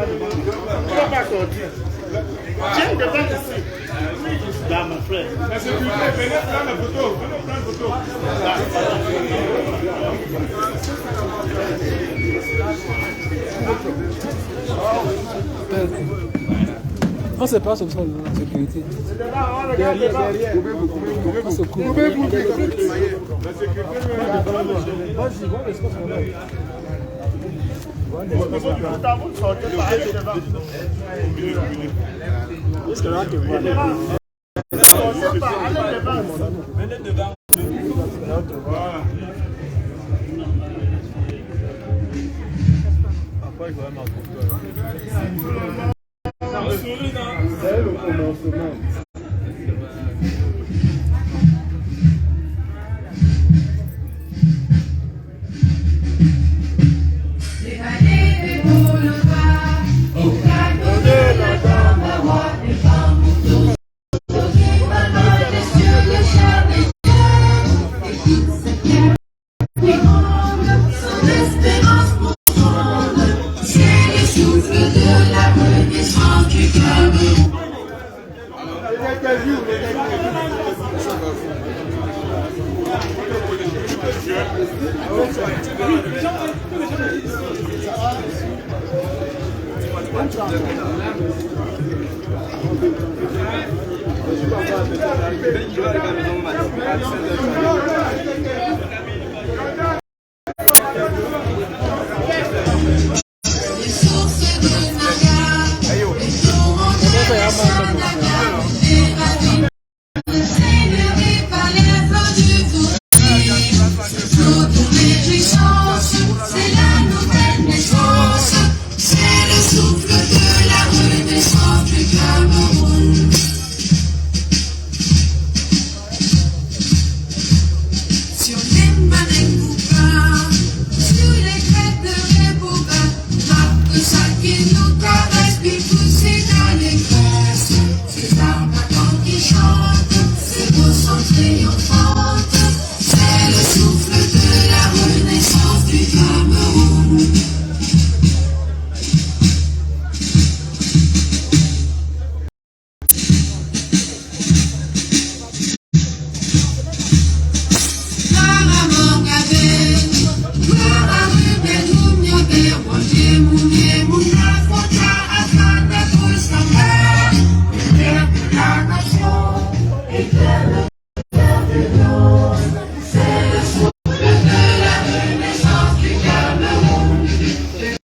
va pas sortir. Tiens devant ici. Là, mon frère. Venez prendre la photo. Venez prendre la photo. On se passe comme ça, la sécurité. Derrière. On se couvre. La sécurité. Vas-y, va l'espace là. Est-ce que là, tu vois? Venez devant. Voilà. Après, il faut vraiment c'est le commencement. puissance, c'est la